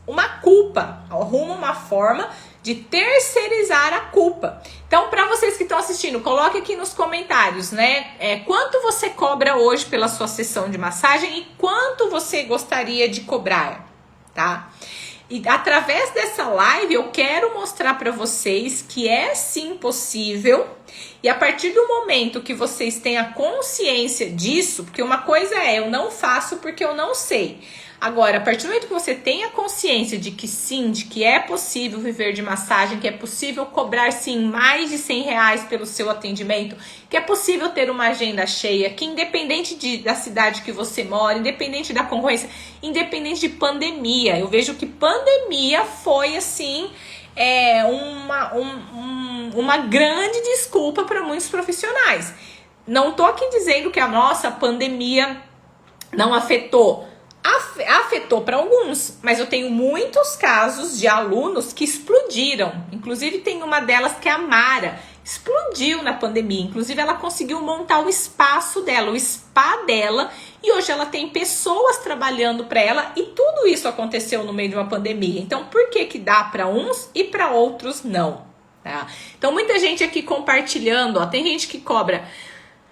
uma culpa, arruma uma forma de terceirizar a culpa. Então, para vocês que estão assistindo, coloque aqui nos comentários, né? Quanto você cobra hoje pela sua sessão de massagem e quanto você gostaria de cobrar? tá? E através dessa live eu quero mostrar para vocês que é sim possível, e a partir do momento que vocês têm a consciência disso, porque uma coisa é eu não faço porque eu não sei. Agora, a partir do momento que você tem a consciência de que sim, de que é possível viver de massagem, que é possível cobrar sim mais de R$100 pelo seu atendimento, que é possível ter uma agenda cheia, que independente da cidade que você mora, independente da concorrência, independente de pandemia, eu vejo que pandemia foi assim uma grande desculpa para muitos profissionais. Não tô aqui dizendo que a nossa pandemia não afetou. Afetou para alguns, mas eu tenho muitos casos de alunos que explodiram. Inclusive tem uma delas que é a Mara, explodiu na pandemia. Inclusive ela conseguiu montar o espaço dela, o spa dela, e hoje ela tem pessoas trabalhando para ela, e tudo isso aconteceu no meio de uma pandemia. Então por que que dá para uns e para outros não? Tá? Então muita gente aqui compartilhando, ó, tem gente que cobra.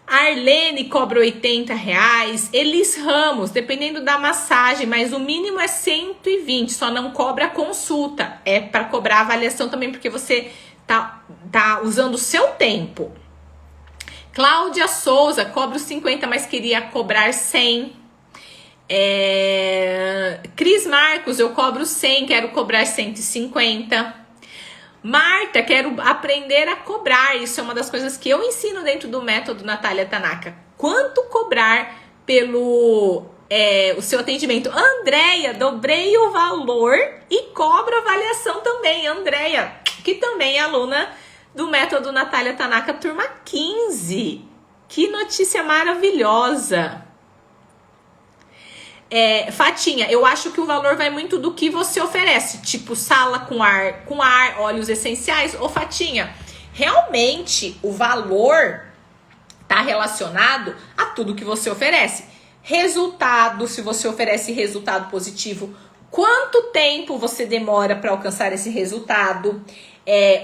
A Arlene cobra R$80, Elis Ramos, dependendo da massagem, mas o mínimo é 120, só não cobra consulta. É para cobrar avaliação também, porque você tá usando o seu tempo. Cláudia Souza, cobra 50, mas queria cobrar 100. Cris Marcos, eu cobro 100, quero cobrar 150. Marta, quero aprender a cobrar. Isso é uma das coisas que eu ensino dentro do método Natália Tanaka. Quanto cobrar pelo o seu atendimento? Andréia, dobrei o valor e cobro avaliação também. Andréia, que também é aluna do método Natália Tanaka, turma 15. Que notícia maravilhosa. Fatinha, eu acho que o valor vai muito do que você oferece, tipo sala com ar, óleos essenciais. Ô Fatinha, realmente o valor tá relacionado a tudo que você oferece. Resultado, se você oferece resultado positivo, quanto tempo você demora para alcançar esse resultado,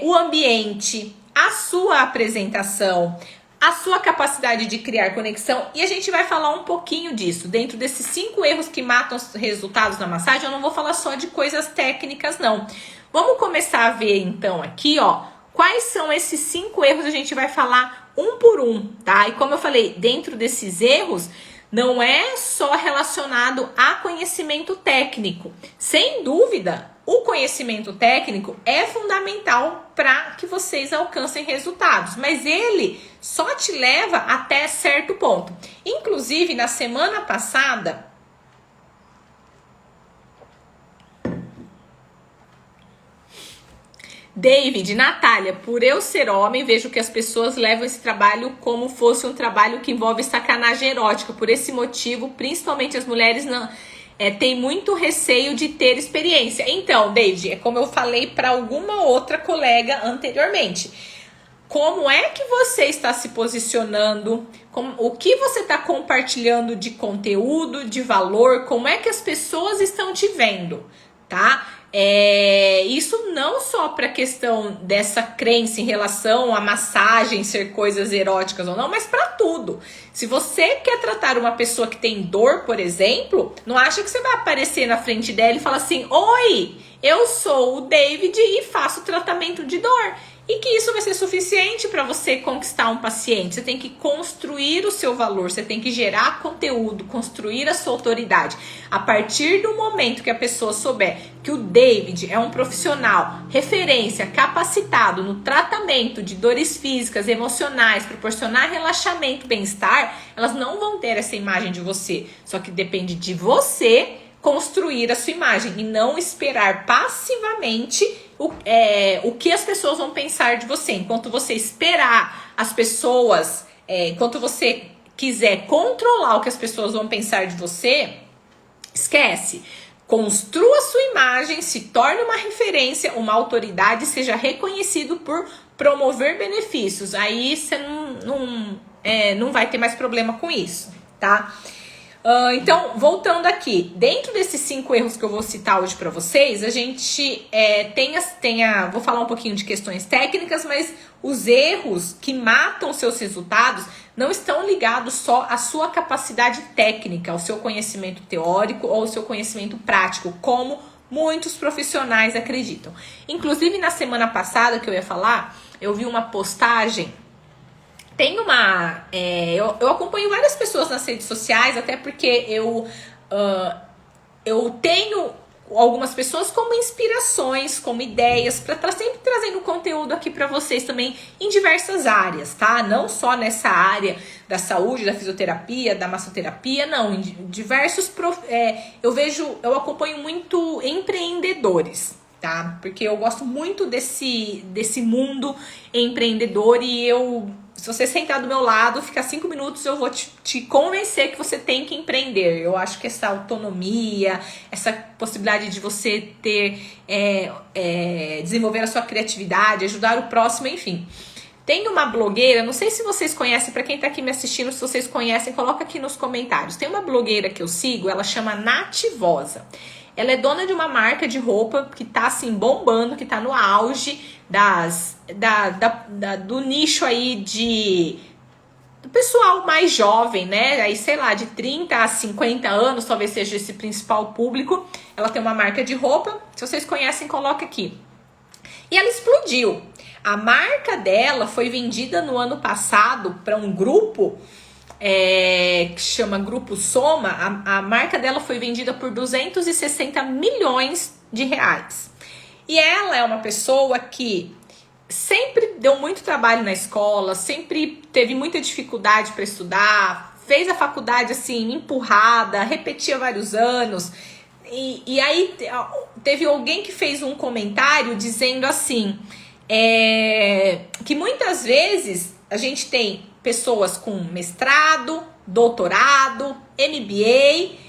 o ambiente, a sua apresentação, a sua capacidade de criar conexão, e a gente vai falar um pouquinho disso. Dentro desses 5 erros que matam os resultados na massagem, eu não vou falar só de coisas técnicas, não. Vamos começar a ver, então, aqui, ó, quais são esses 5 erros, a gente vai falar um por um, tá? E como eu falei, dentro desses erros, não é só relacionado a conhecimento técnico. Sem dúvida, o conhecimento técnico é fundamental para que vocês alcancem resultados, mas ele só te leva até certo ponto. Inclusive, na semana passada, David, Natália, por eu ser homem, vejo que as pessoas levam esse trabalho como fosse um trabalho que envolve sacanagem erótica. Por esse motivo, principalmente as mulheres não... tem muito receio de ter experiência. Então, David, é como eu falei para alguma outra colega anteriormente. Como é que você está se posicionando? O que você está compartilhando de conteúdo, de valor? Como é que as pessoas estão te vendo, tá? Isso não só para a questão dessa crença em relação à massagem ser coisas eróticas ou não, mas para tudo. Se você quer tratar uma pessoa que tem dor, por exemplo, não acha que você vai aparecer na frente dela e falar assim: oi, eu sou o David e faço tratamento de dor. E que isso vai ser suficiente para você conquistar um paciente. Você tem que construir o seu valor, você tem que gerar conteúdo, construir a sua autoridade. A partir do momento que a pessoa souber que o David é um profissional, referência, capacitado no tratamento de dores físicas, emocionais, proporcionar relaxamento, bem-estar, elas não vão ter essa imagem de você. Só que depende de você construir a sua imagem e não esperar passivamente o que as pessoas vão pensar de você. Enquanto você esperar as pessoas, enquanto você quiser controlar o que as pessoas vão pensar de você, esquece. Construa a sua imagem, se torne uma referência, uma autoridade, seja reconhecido por promover benefícios. Aí você não vai ter mais problema com isso, tá? Então, voltando aqui, dentro desses 5 erros que eu vou citar hoje para vocês, a gente vou falar um pouquinho de questões técnicas, mas os erros que matam seus resultados não estão ligados só à sua capacidade técnica, ao seu conhecimento teórico ou ao seu conhecimento prático, como muitos profissionais acreditam. Inclusive, na semana passada que eu ia falar, eu vi uma postagem. Tem uma... eu acompanho várias pessoas nas redes sociais, até porque eu tenho algumas pessoas como inspirações, como ideias, para estar sempre trazendo conteúdo aqui para vocês também em diversas áreas, tá? Não só nessa área da saúde, da fisioterapia, da massoterapia, não. Em diversos... eu acompanho muito empreendedores, tá? Porque eu gosto muito desse mundo empreendedor e se você sentar do meu lado, ficar 5 minutos, eu vou te convencer que você tem que empreender. Eu acho que essa autonomia, essa possibilidade de você desenvolver a sua criatividade, ajudar o próximo, enfim. Tem uma blogueira, não sei se vocês conhecem, para quem tá aqui me assistindo, se vocês conhecem, coloca aqui nos comentários. Tem uma blogueira que eu sigo, ela chama Nativosa. Ela é dona de uma marca de roupa que tá assim bombando, que tá no auge do nicho aí do pessoal mais jovem, né? Aí, sei lá, de 30 a 50 anos, talvez seja esse principal público. Ela tem uma marca de roupa, se vocês conhecem, coloca aqui. E ela explodiu. A marca dela foi vendida no ano passado para um grupo que chama Grupo Soma. A marca dela foi vendida por 260 milhões de reais. E ela é uma pessoa que sempre deu muito trabalho na escola, sempre teve muita dificuldade para estudar, fez a faculdade assim, empurrada, repetia vários anos. E aí teve alguém que fez um comentário dizendo assim, que muitas vezes a gente tem pessoas com mestrado, doutorado, MBA,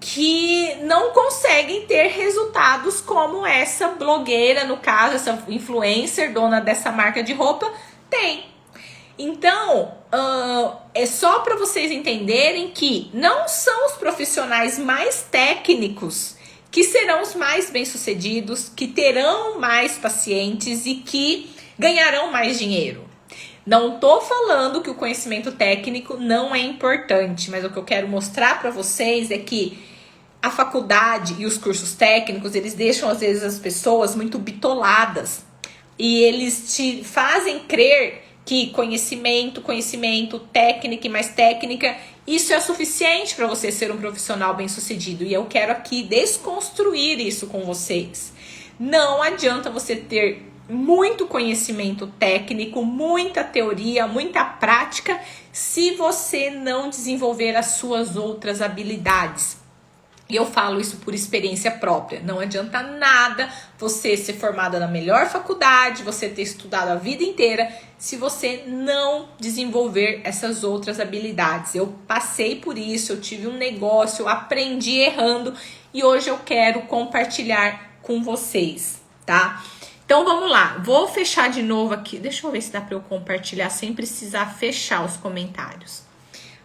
que não conseguem ter resultados como essa blogueira, no caso, essa influencer, dona dessa marca de roupa, tem. Então, é só para vocês entenderem que não são os profissionais mais técnicos que serão os mais bem-sucedidos, que terão mais pacientes e que ganharão mais dinheiro. Não tô falando que o conhecimento técnico não é importante, mas o que eu quero mostrar para vocês é que a faculdade e os cursos técnicos, eles deixam às vezes as pessoas muito bitoladas e eles te fazem crer que conhecimento, técnica e mais técnica, isso é suficiente para você ser um profissional bem-sucedido. E eu quero aqui desconstruir isso com vocês. Não adianta você ter muito conhecimento técnico, muita teoria, muita prática, se você não desenvolver as suas outras habilidades. E eu falo isso por experiência própria. Não adianta nada você ser formada na melhor faculdade, você ter estudado a vida inteira, se você não desenvolver essas outras habilidades. Eu passei por isso, eu tive um negócio, eu aprendi errando e hoje eu quero compartilhar com vocês, tá? Então vamos lá, vou fechar de novo aqui. Deixa eu ver se dá para eu compartilhar sem precisar fechar os comentários.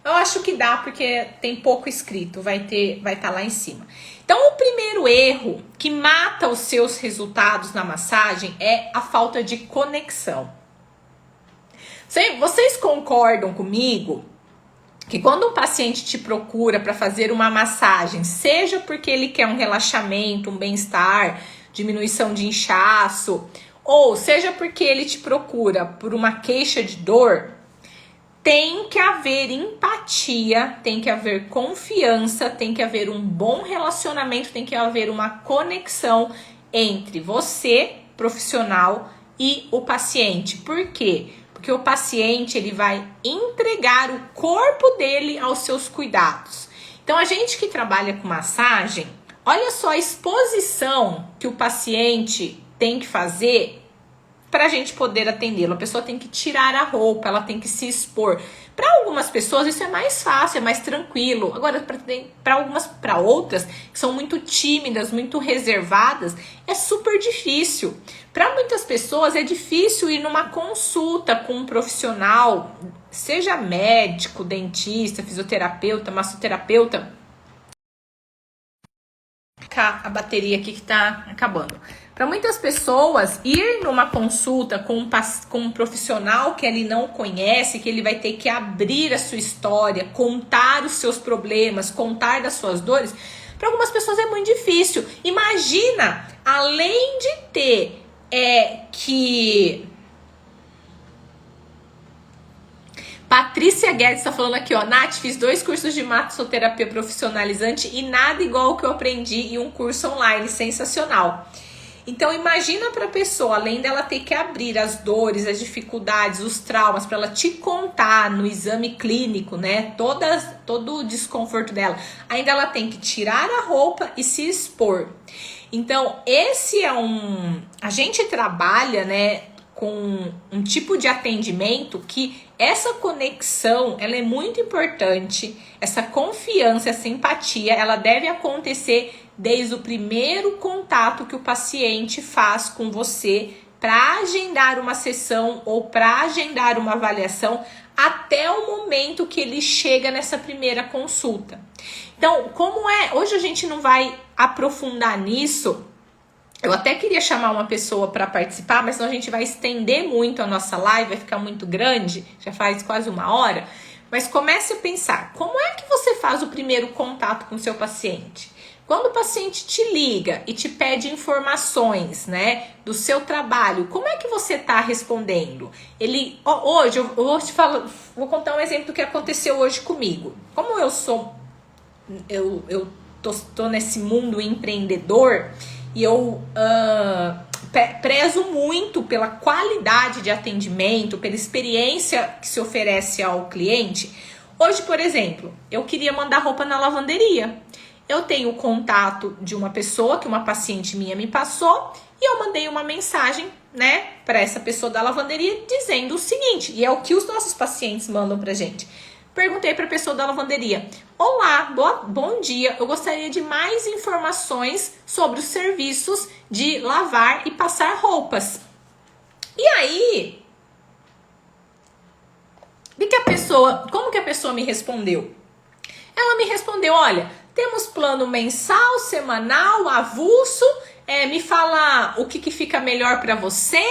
Eu acho que dá porque tem pouco escrito, vai estar lá em cima. Então o primeiro erro que mata os seus resultados na massagem é a falta de conexão. Vocês concordam comigo que quando um paciente te procura para fazer uma massagem, seja porque ele quer um relaxamento, um bem-estar, diminuição de inchaço, ou seja porque ele te procura por uma queixa de dor, tem que haver empatia, tem que haver confiança, tem que haver um bom relacionamento, tem que haver uma conexão entre você, profissional, e o paciente. Por quê? Porque o paciente ele vai entregar o corpo dele aos seus cuidados. Então, a gente que trabalha com massagem, olha só a exposição que o paciente tem que fazer para a gente poder atendê-lo. A pessoa tem que tirar a roupa, ela tem que se expor. Para algumas pessoas isso é mais fácil, é mais tranquilo. Agora, para outras que são muito tímidas, muito reservadas, é super difícil. Para muitas pessoas é difícil ir numa consulta com um profissional, seja médico, dentista, fisioterapeuta, massoterapeuta. ficar a bateria aqui que tá acabando. Para muitas pessoas, ir numa consulta com um profissional que ele não conhece, que ele vai ter que abrir a sua história, contar os seus problemas, contar das suas dores, para algumas pessoas é muito difícil. Imagina, além de ter que... Patrícia Guedes está falando aqui, ó. Nath, fiz 2 cursos de massoterapia profissionalizante e nada igual ao que eu aprendi em um curso online. Sensacional. Então, imagina para a pessoa, além dela ter que abrir as dores, as dificuldades, os traumas, para ela te contar no exame clínico, né? Todo o desconforto dela. Ainda ela tem que tirar a roupa e se expor. Então, esse é a gente trabalha, né, com um tipo de atendimento que essa conexão, ela é muito importante. Essa confiança, essa empatia, ela deve acontecer desde o primeiro contato que o paciente faz com você para agendar uma sessão ou para agendar uma avaliação até o momento que ele chega nessa primeira consulta. Então, hoje a gente não vai aprofundar nisso. Eu até queria chamar uma pessoa para participar, mas senão a gente vai estender muito a nossa live, vai ficar muito grande, já faz quase 1 hora. Mas comece a pensar, como é que você faz o primeiro contato com o seu paciente? Quando o paciente te liga e te pede informações, né, do seu trabalho, como é que você está respondendo? Hoje, eu vou contar um exemplo do que aconteceu hoje comigo. Como eu tô nesse mundo empreendedor e eu prezo muito pela qualidade de atendimento, pela experiência que se oferece ao cliente. Hoje, por exemplo, eu queria mandar roupa na lavanderia. Eu tenho o contato de uma pessoa que uma paciente minha me passou e eu mandei uma mensagem, né, para essa pessoa da lavanderia dizendo o seguinte, e é o que os nossos pacientes mandam pra gente. Perguntei para a pessoa da lavanderia: olá, bom dia, eu gostaria de mais informações sobre os serviços de lavar e passar roupas. E aí, como que a pessoa me respondeu? Ela me respondeu: olha, temos plano mensal, semanal, avulso, me fala o que fica melhor para você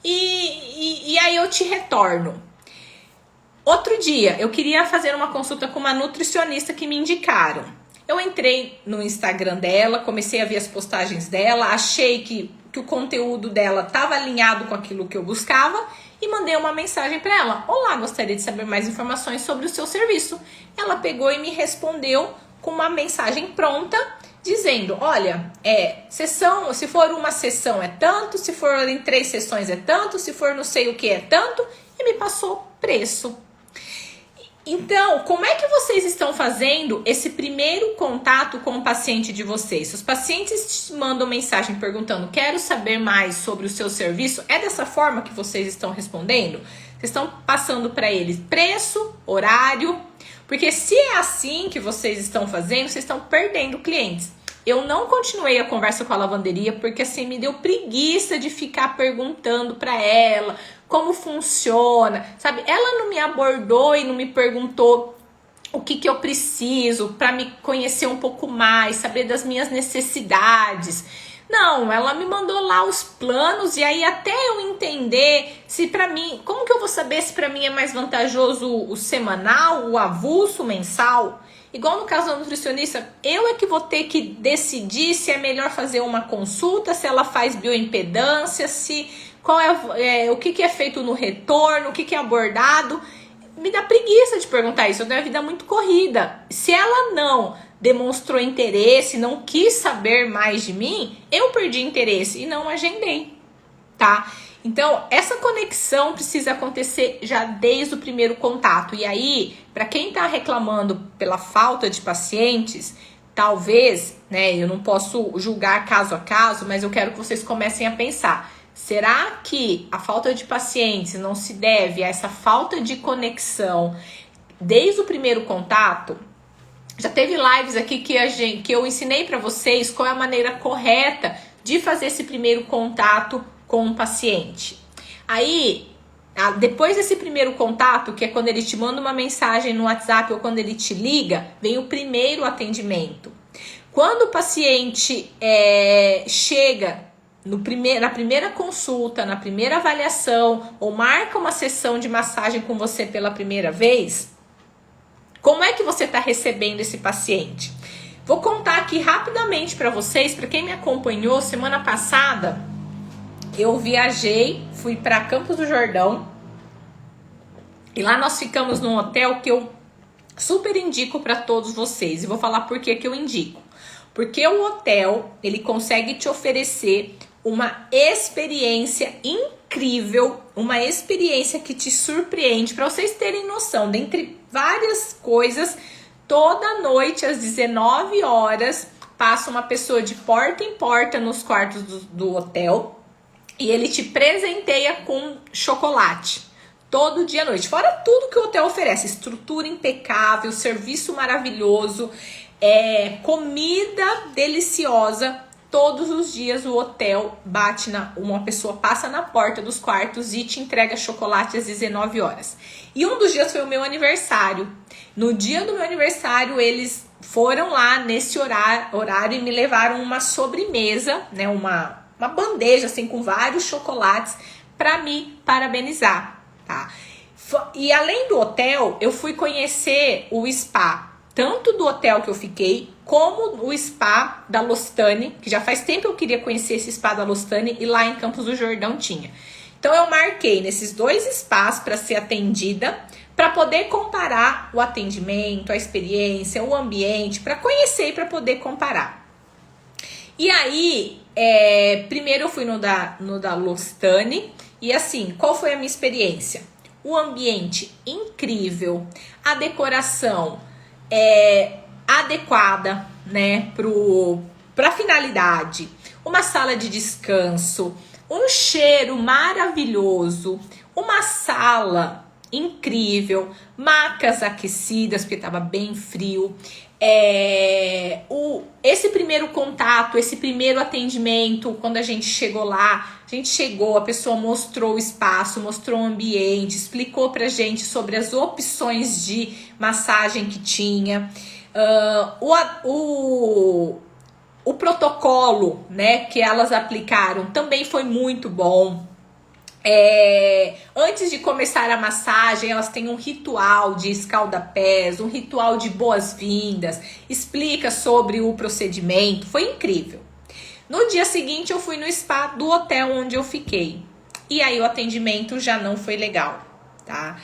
e aí eu te retorno. Outro dia, eu queria fazer uma consulta com uma nutricionista que me indicaram. Eu entrei no Instagram dela, comecei a ver as postagens dela, achei que o conteúdo dela estava alinhado com aquilo que eu buscava e mandei uma mensagem para ela: olá, gostaria de saber mais informações sobre o seu serviço. Ela pegou e me respondeu com uma mensagem pronta, dizendo: olha, sessão, se for uma sessão é tanto, se for em 3 sessões é tanto, se for não sei o que é tanto, e me passou preço. Então, como é que vocês estão fazendo esse primeiro contato com o paciente de vocês? Se os pacientes te mandam mensagem perguntando: quero saber mais sobre o seu serviço, é dessa forma que vocês estão respondendo? Vocês estão passando para eles preço, horário? Porque se é assim que vocês estão fazendo, vocês estão perdendo clientes. Eu não continuei a conversa com a lavanderia porque assim me deu preguiça de ficar perguntando para ela como funciona, sabe? Ela não me abordou e não me perguntou o que eu preciso para me conhecer um pouco mais, saber das minhas necessidades. Não, ela me mandou lá os planos e aí até eu entender se para mim, como que eu vou saber se para mim é mais vantajoso o semanal, o avulso, o mensal? Igual no caso da nutricionista, eu é que vou ter que decidir se é melhor fazer uma consulta, se ela faz bioimpedância, o que é feito no retorno, o que é abordado. Me dá preguiça de perguntar isso, eu tenho a vida muito corrida. Se ela não demonstrou interesse, não quis saber mais de mim, eu perdi interesse e não agendei, tá? Então, essa conexão precisa acontecer já desde o primeiro contato. E aí, para quem tá reclamando pela falta de pacientes, talvez, né, eu não posso julgar caso a caso, mas eu quero que vocês comecem a pensar: será que a falta de pacientes não se deve a essa falta de conexão desde o primeiro contato? Já teve lives aqui que eu ensinei para vocês qual é a maneira correta de fazer esse primeiro contato com o paciente. Aí, depois desse primeiro contato, que é quando ele te manda uma mensagem no WhatsApp ou quando ele te liga, vem o primeiro atendimento. Quando o paciente chega na primeira consulta, na primeira avaliação, ou marca uma sessão de massagem com você pela primeira vez, como é que você está recebendo esse paciente? Vou contar aqui rapidamente para vocês, para quem me acompanhou, semana passada eu viajei, fui para Campos do Jordão, e lá nós ficamos num hotel que eu super indico para todos vocês, e vou falar por que eu indico. Porque o hotel, ele consegue te oferecer uma experiência incrível, uma experiência que te surpreende, para vocês terem noção, dentre várias coisas, toda noite às 19 horas passa uma pessoa de porta em porta nos quartos do hotel e ele te presenteia com chocolate todo dia à noite, fora tudo que o hotel oferece, estrutura impecável, serviço maravilhoso, comida deliciosa. Todos os dias o hotel uma pessoa passa na porta dos quartos e te entrega chocolate às 19 horas. E um dos dias foi o meu aniversário. No dia do meu aniversário, eles foram lá nesse horário e me levaram uma sobremesa, né? Uma bandeja assim com vários chocolates para me parabenizar, tá? E além do hotel, eu fui conhecer o spa, tanto do hotel que eu fiquei, como o spa da L'Occitane, que já faz tempo eu queria conhecer esse spa da L'Occitane, e lá em Campos do Jordão tinha. Então eu marquei nesses dois spas para ser atendida, para poder comparar o atendimento, a experiência, o ambiente, para conhecer e para poder comparar. E aí, primeiro eu fui no da L'Occitane, e assim, qual foi a minha experiência? O ambiente incrível, a decoração adequada, né, para a finalidade, uma sala de descanso, um cheiro maravilhoso, uma sala incrível, macas aquecidas, porque estava bem frio. Esse primeiro contato, esse primeiro atendimento, quando a gente chegou lá, a pessoa mostrou o espaço, mostrou o ambiente, explicou pra gente sobre as opções de massagem que tinha. O protocolo, né, que elas aplicaram também foi muito bom. Antes de começar a massagem, elas têm um ritual de escalda-pés, um ritual de boas-vindas, explica sobre o procedimento, foi incrível. No dia seguinte eu fui no spa do hotel onde eu fiquei, e aí o atendimento já não foi legal, tá?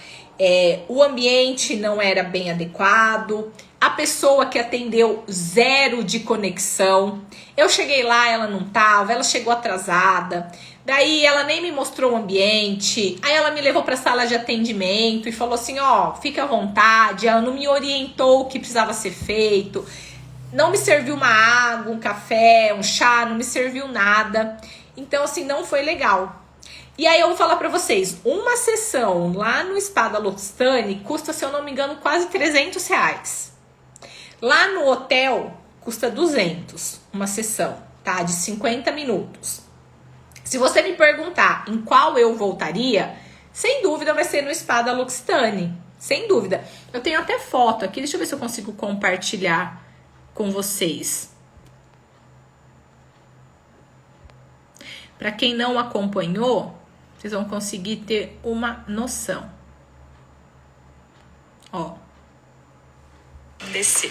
O ambiente não era bem adequado, a pessoa que atendeu zero de conexão, eu cheguei lá, ela não tava, ela chegou atrasada. Daí ela nem me mostrou o ambiente, aí ela me levou para a sala de atendimento e falou assim, ó, fica à vontade, ela não me orientou o que precisava ser feito, não me serviu uma água, um café, um chá, não me serviu nada, então assim, não foi legal. E aí eu vou falar para vocês, uma sessão lá no spa da L'Occitane custa, se eu não me engano, quase R$300. Lá no hotel custa 200 uma sessão, tá, de 50 minutos. Se você me perguntar em qual eu voltaria, sem dúvida vai ser no spa da L'Occitane. Sem dúvida. Eu tenho até foto aqui, deixa eu ver se eu consigo compartilhar com vocês. Para quem não acompanhou, vocês vão conseguir ter uma noção. Ó. Esse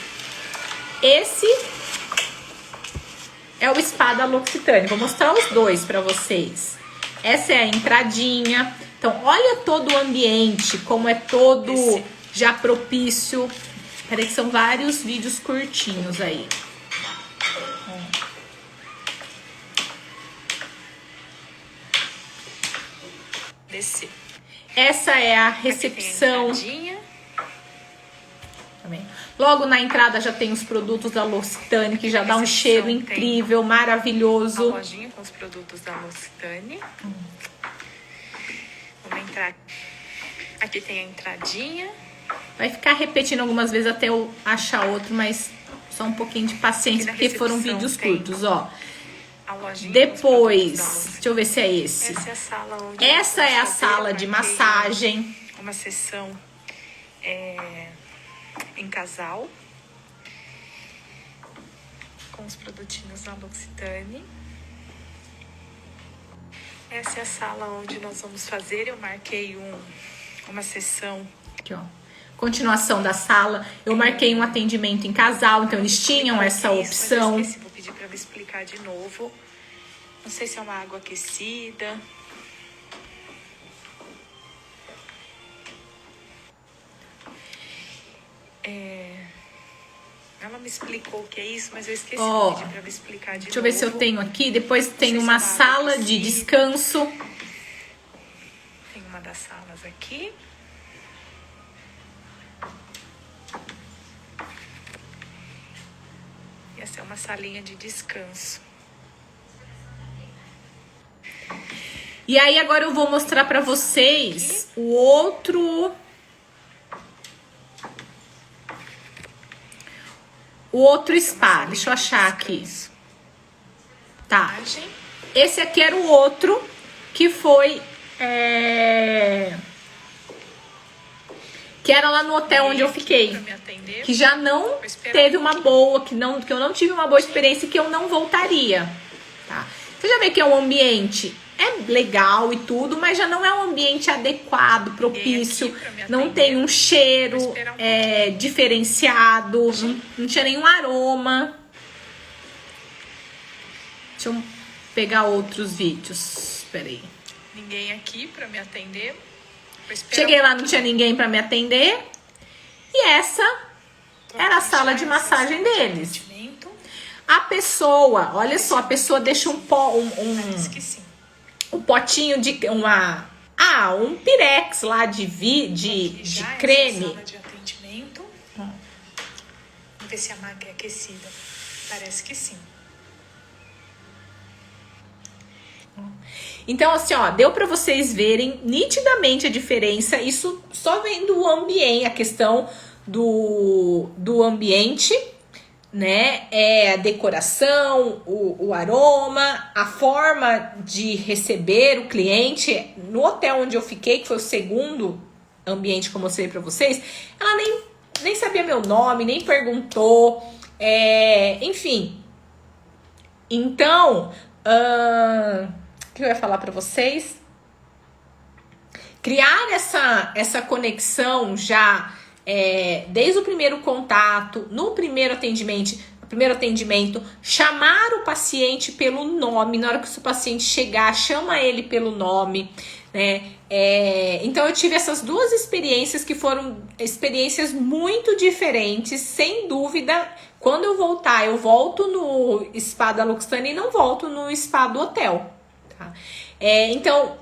é o spa da L'Occitane. Vou mostrar os dois para vocês. Essa é a entradinha. Então, olha todo o ambiente, como é todo já propício. Peraí que são vários vídeos curtinhos aí. Essa é a recepção. Logo na entrada já tem os produtos da L'Occitane, que já dá um cheiro incrível, maravilhoso. A lojinha com os produtos da L'Occitane. Vamos entrar. Aqui tem a entradinha. Vai ficar repetindo algumas vezes até eu achar outro, mas só um pouquinho de paciência, porque foram vídeos curtos, ó. Depois, deixa eu ver se é esse. Essa é a sala de massagem. Uma sessão em casal. com os produtinhos da L'Occitane. Essa é a sala onde nós vamos fazer. Eu marquei uma sessão. Aqui, ó. Continuação da sala. Eu marquei um atendimento em casal, então eles tinham essa opção. Mas eu esqueci, vou pedir para ela explicar de novo. Não sei se é uma água aquecida. Ela me explicou o que é isso, mas eu esqueci de pedir para ela explicar de novo. Deixa eu ver se eu tenho aqui. Depois tem uma sala de descanso. Tem uma das salas aqui. E essa é uma salinha de descanso. E aí agora eu vou mostrar pra vocês o outro spa. Deixa eu achar aqui. Tá. Esse aqui era o outro que foi que era lá no hotel onde eu fiquei, que já não teve uma boa, que eu não tive uma boa experiência e que eu não voltaria, tá? Você já vê que é um ambiente legal e tudo, mas já não é um ambiente adequado, propício, não tem um cheiro diferenciado, não tinha nenhum aroma. Deixa eu pegar outros vídeos, peraí. Ninguém aqui pra me atender. Cheguei lá, não tinha ninguém pra me atender. E essa era a sala de massagem deles. A pessoa, olha só, a pessoa deixa um potinho de um pirex lá de creme. Sala de atendimento. Vamos ver se a máquina é aquecida. Parece que sim. Então, assim, ó, deu pra vocês verem nitidamente a diferença. Isso só vendo o ambiente, a questão do ambiente, né? A decoração, o aroma, a forma de receber o cliente. No hotel onde eu fiquei, que foi o segundo ambiente que eu mostrei pra vocês, ela nem sabia meu nome, nem perguntou, enfim. Então, o que eu ia falar pra vocês? Criar essa conexão já desde o primeiro contato, no primeiro atendimento, chamar o paciente pelo nome. Na hora que o seu paciente chegar, chama ele pelo nome, né? Então eu tive essas duas experiências que foram experiências muito diferentes, sem dúvida. Quando eu voltar, eu volto no spa da L'Occitane e não volto no spa do hotel, tá? Então,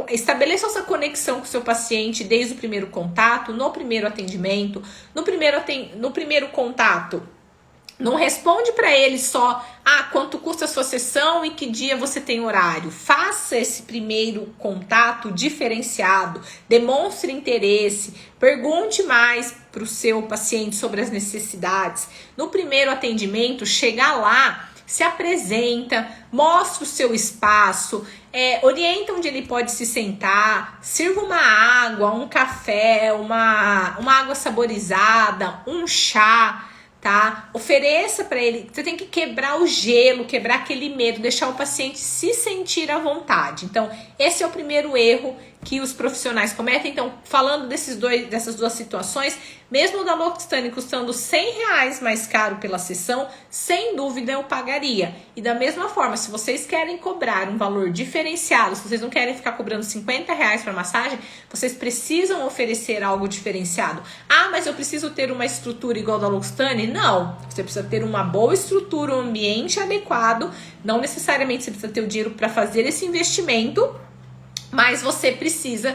estabeleçam essa conexão com o seu paciente desde o primeiro contato, no primeiro atendimento. No primeiro contato, não responde para ele só quanto custa a sua sessão e que dia você tem horário. Faça esse primeiro contato diferenciado, demonstre interesse, pergunte mais para o seu paciente sobre as necessidades. No primeiro atendimento, chega lá, se apresenta, mostra o seu espaço, orienta onde ele pode se sentar, sirva uma água, um café, uma água saborizada, um chá, tá? Ofereça para ele. Você tem que quebrar o gelo, quebrar aquele medo, deixar o paciente se sentir à vontade. Então, esse é o primeiro erro que os profissionais cometem. Então, falando dessas duas situações, mesmo o da L'Occitane custando R$100 mais caro pela sessão, sem dúvida eu pagaria. E da mesma forma, se vocês querem cobrar um valor diferenciado, se vocês não querem ficar cobrando R$50 para massagem, vocês precisam oferecer algo diferenciado. Mas eu preciso ter uma estrutura igual da L'Occitane? Não, você precisa ter uma boa estrutura, um ambiente adequado. Não necessariamente você precisa ter o dinheiro para fazer esse investimento, mas você precisa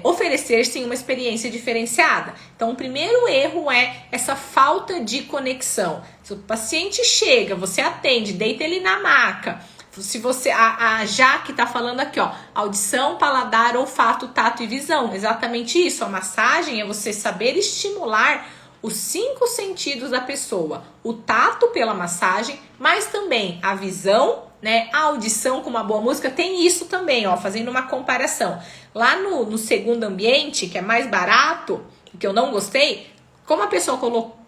oferecer sim uma experiência diferenciada. Então, o primeiro erro é essa falta de conexão. Se o paciente chega, você atende, deita ele na maca. Se você, a Jaque tá falando aqui, ó, audição, paladar, olfato, tato e visão. Exatamente isso. A massagem é você saber estimular os 5 sentidos da pessoa. O tato pela massagem, mas também a visão, né? A audição com uma boa música tem isso também, ó, fazendo uma comparação. Lá no segundo ambiente, que é mais barato, que eu não gostei, como a pessoa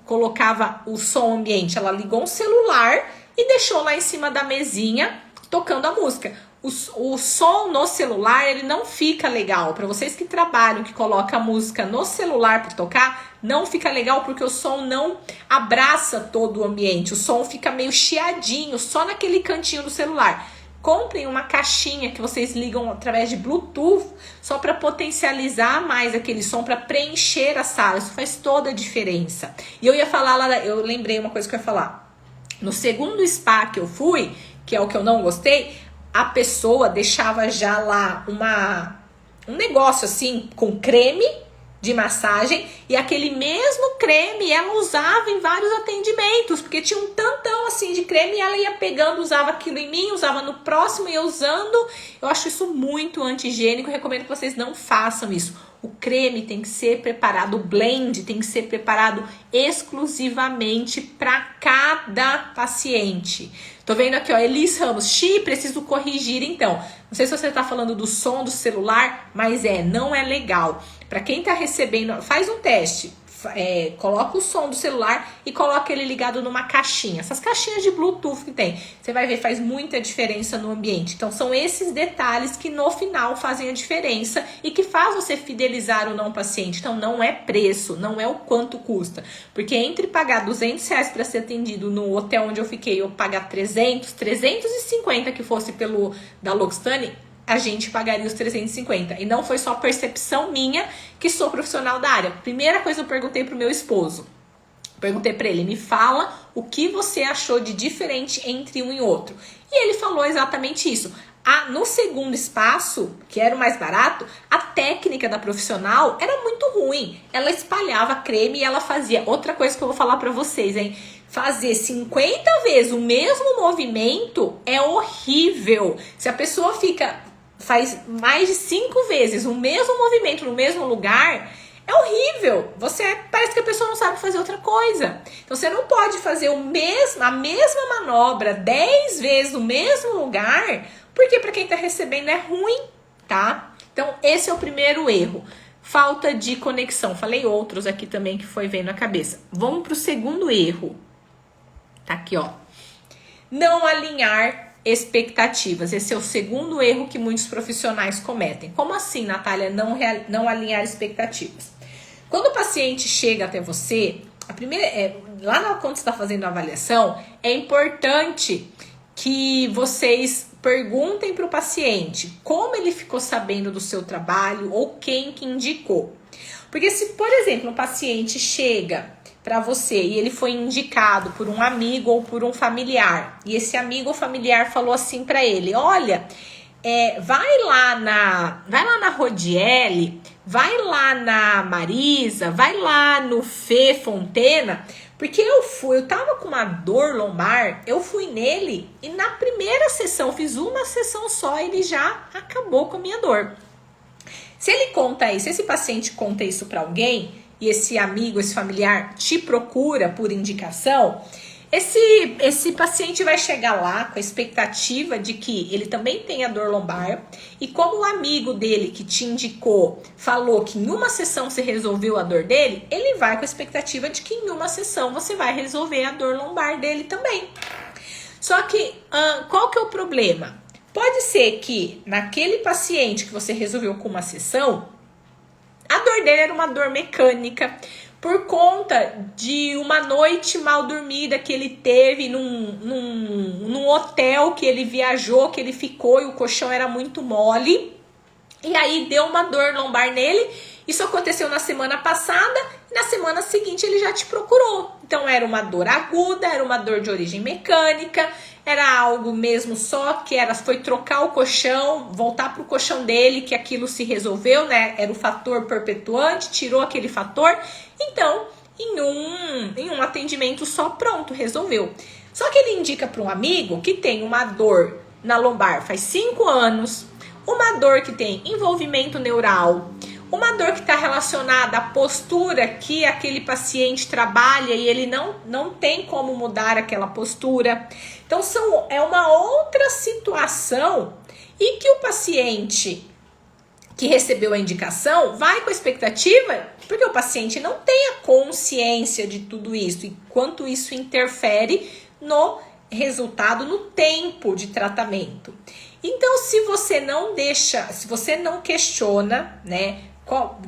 colocava o som ambiente? Ela ligou um celular e deixou lá em cima da mesinha tocando a música. O som no celular, ele não fica legal. Para vocês que trabalham, que colocam a música no celular para tocar, não fica legal porque o som não abraça todo o ambiente. O som fica meio chiadinho, só naquele cantinho do celular. Comprem uma caixinha que vocês ligam através de Bluetooth, só para potencializar mais aquele som, para preencher a sala. Isso faz toda a diferença. E eu ia falar lá, eu lembrei uma coisa que eu ia falar. No segundo spa que eu fui, que é o que eu não gostei, a pessoa deixava já lá um negócio assim com creme de massagem, e aquele mesmo creme ela usava em vários atendimentos, porque tinha um tantão assim de creme e ela ia pegando, usava aquilo em mim, usava no próximo e ia usando. Eu acho isso muito anti-higiênico, recomendo que vocês não façam isso. O creme tem que ser preparado, o blend tem que ser preparado exclusivamente para cada paciente. Tô vendo aqui, ó, Elis Ramos, preciso corrigir então. Não sei se você tá falando do som do celular, mas não é legal. Para quem tá recebendo, faz um teste. Coloca o som do celular e coloca ele ligado numa caixinha. Essas caixinhas de Bluetooth que tem, você vai ver, faz muita diferença no ambiente. Então são esses detalhes que no final fazem a diferença e que faz você fidelizar ou não o paciente. Então não é preço, não é o quanto custa. Porque entre pagar R$200 para ser atendido no hotel onde eu fiquei, ou pagar 350 que fosse pelo da L'Occitane, a gente pagaria os 350. E não foi só percepção minha, que sou profissional da área. Primeira coisa eu perguntei pro meu esposo. Perguntei pra ele, me fala o que você achou de diferente entre um e outro. E ele falou exatamente isso. No segundo espaço, que era o mais barato, a técnica da profissional era muito ruim. Ela espalhava creme e ela fazia... Outra coisa que eu vou falar pra vocês, hein? Fazer 50 vezes o mesmo movimento é horrível. Se a pessoa faz mais de 5 vezes o mesmo movimento no mesmo lugar, é horrível. Parece que a pessoa não sabe fazer outra coisa. Então você não pode fazer a mesma manobra 10 vezes no mesmo lugar, porque para quem tá recebendo é ruim, tá? Então esse é o primeiro erro. Falta de conexão. Falei outros aqui também que foi vendo na cabeça. Vamos pro segundo erro. Tá aqui, ó. Não alinhar expectativas. Esse é o segundo erro que muitos profissionais cometem. Como assim, Natália, não alinhar expectativas? Quando o paciente chega até você, quando você está fazendo a avaliação, é importante que vocês perguntem para o paciente como ele ficou sabendo do seu trabalho ou quem que indicou. Porque se, por exemplo, um paciente chega para você e ele foi indicado por um amigo ou por um familiar, e esse amigo ou familiar falou assim para ele, olha, vai lá na Rodiele, vai lá na Marisa, vai lá no Fê Fontena, porque eu tava com uma dor lombar, eu fui nele e na primeira sessão, fiz uma sessão só, ele já acabou com a minha dor. Se ele conta isso, se esse paciente conta isso para alguém, e esse amigo, esse familiar te procura por indicação, esse paciente vai chegar lá com a expectativa de que ele também tem a dor lombar, e como o amigo dele que te indicou falou que em uma sessão você resolveu a dor dele, ele vai com a expectativa de que em uma sessão você vai resolver a dor lombar dele também. Só que, qual que é o problema? Pode ser que naquele paciente que você resolveu com uma sessão, a dor dele era uma dor mecânica, por conta de uma noite mal dormida que ele teve num hotel que ele viajou, que ele ficou e o colchão era muito mole. E aí deu uma dor lombar nele. Isso aconteceu na semana passada e na semana seguinte ele já te procurou. Então era uma dor aguda, era uma dor de origem mecânica, era algo mesmo só que foi trocar o colchão, voltar pro colchão dele, que aquilo se resolveu, né? Era o fator perpetuante, tirou aquele fator. Então, em um atendimento só, pronto, resolveu. Só que ele indica para um amigo que tem uma dor na lombar faz 5 anos, uma dor que tem envolvimento neural, uma dor que está relacionada à postura que aquele paciente trabalha e ele não tem como mudar aquela postura. Então, é uma outra situação e que o paciente que recebeu a indicação vai com a expectativa, porque o paciente não tem a consciência de tudo isso e quanto isso interfere no resultado, no tempo de tratamento. Então, se você não questiona, né, qual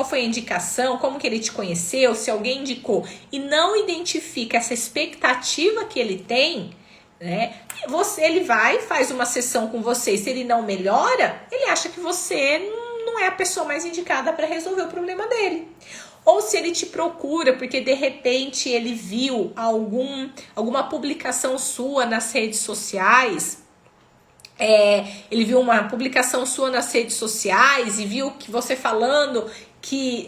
foi a indicação, como que ele te conheceu, se alguém indicou, e não identifica essa expectativa que ele tem, né, ele faz uma sessão com você, e se ele não melhora, ele acha que você não é a pessoa mais indicada para resolver o problema dele. Ou se ele te procura porque de repente ele viu alguma publicação sua nas redes sociais, ele viu uma publicação sua nas redes sociais e viu que você falando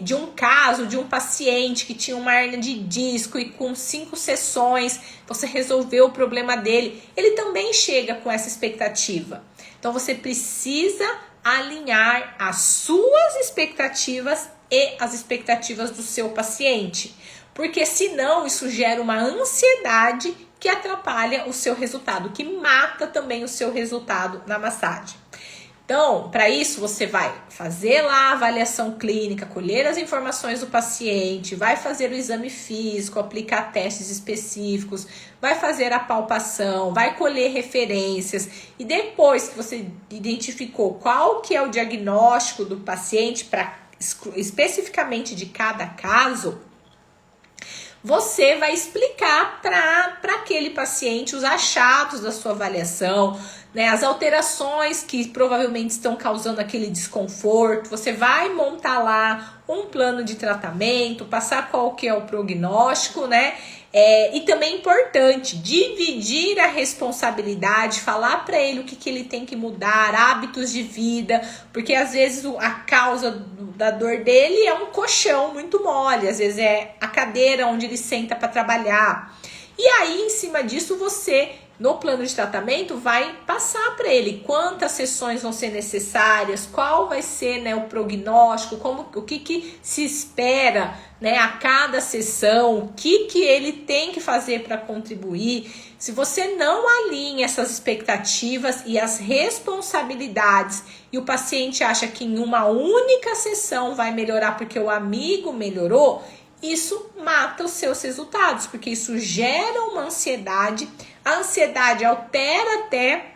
de um caso de um paciente que tinha uma hérnia de disco e com 5 sessões você resolveu o problema dele, ele também chega com essa expectativa. Então você precisa alinhar as suas expectativas e as expectativas do seu paciente, porque senão isso gera uma ansiedade que atrapalha o seu resultado, que mata também o seu resultado na massagem. Então, para isso, você vai fazer lá a avaliação clínica, colher as informações do paciente, vai fazer o exame físico, aplicar testes específicos, vai fazer a palpação, vai colher referências e depois que você identificou qual que é o diagnóstico do paciente especificamente de cada caso, você vai explicar para aquele paciente os achados da sua avaliação, né, as alterações que provavelmente estão causando aquele desconforto. Você vai montar lá um plano de tratamento, passar qual que é o prognóstico, né? E também é importante dividir a responsabilidade, falar para ele o que ele tem que mudar, hábitos de vida, porque às vezes a causa da dor dele é um colchão muito mole, às vezes é a cadeira onde ele senta para trabalhar. E aí, em cima disso, você, no plano de tratamento, vai passar para ele quantas sessões vão ser necessárias, qual vai ser, né, o prognóstico, o que se espera, né, a cada sessão, o que ele tem que fazer para contribuir. Se você não alinha essas expectativas e as responsabilidades e o paciente acha que em uma única sessão vai melhorar porque o amigo melhorou, isso mata os seus resultados, porque isso gera uma ansiedade. A ansiedade altera até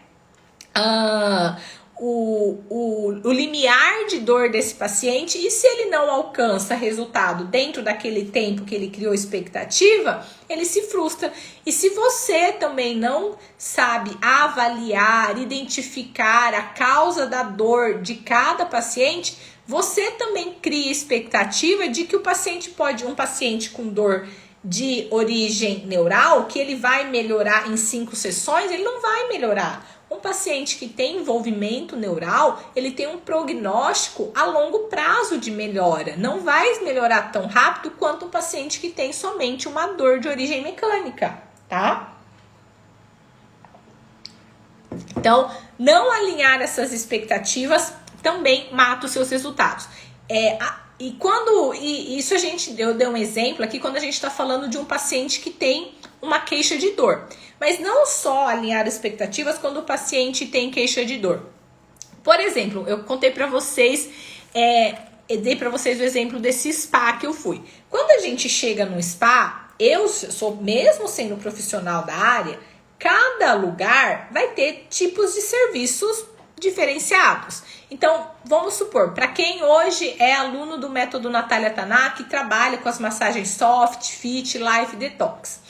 o limiar de dor desse paciente, e se ele não alcança resultado dentro daquele tempo que ele criou expectativa, ele se frustra. E se você também não sabe avaliar, identificar a causa da dor de cada paciente, você também cria expectativa de que um paciente com dor de origem neural, que ele vai melhorar em 5 sessões, ele não vai melhorar. Um paciente que tem envolvimento neural, ele tem um prognóstico a longo prazo de melhora. Não vai melhorar tão rápido quanto um paciente que tem somente uma dor de origem mecânica, tá? Então, não alinhar essas expectativas também mata os seus resultados. Eu dei um exemplo aqui quando a gente está falando de um paciente que tem uma queixa de dor. Mas não só alinhar expectativas quando o paciente tem queixa de dor. Por exemplo, eu contei para vocês, dei para vocês o exemplo desse spa que eu fui. Quando a gente chega no spa, eu sou, mesmo sendo profissional da área, cada lugar vai ter tipos de serviços diferenciados. Então, vamos supor, para quem hoje é aluno do método Natália Tanaka, que trabalha com as massagens Soft, Fit, Life, Detox.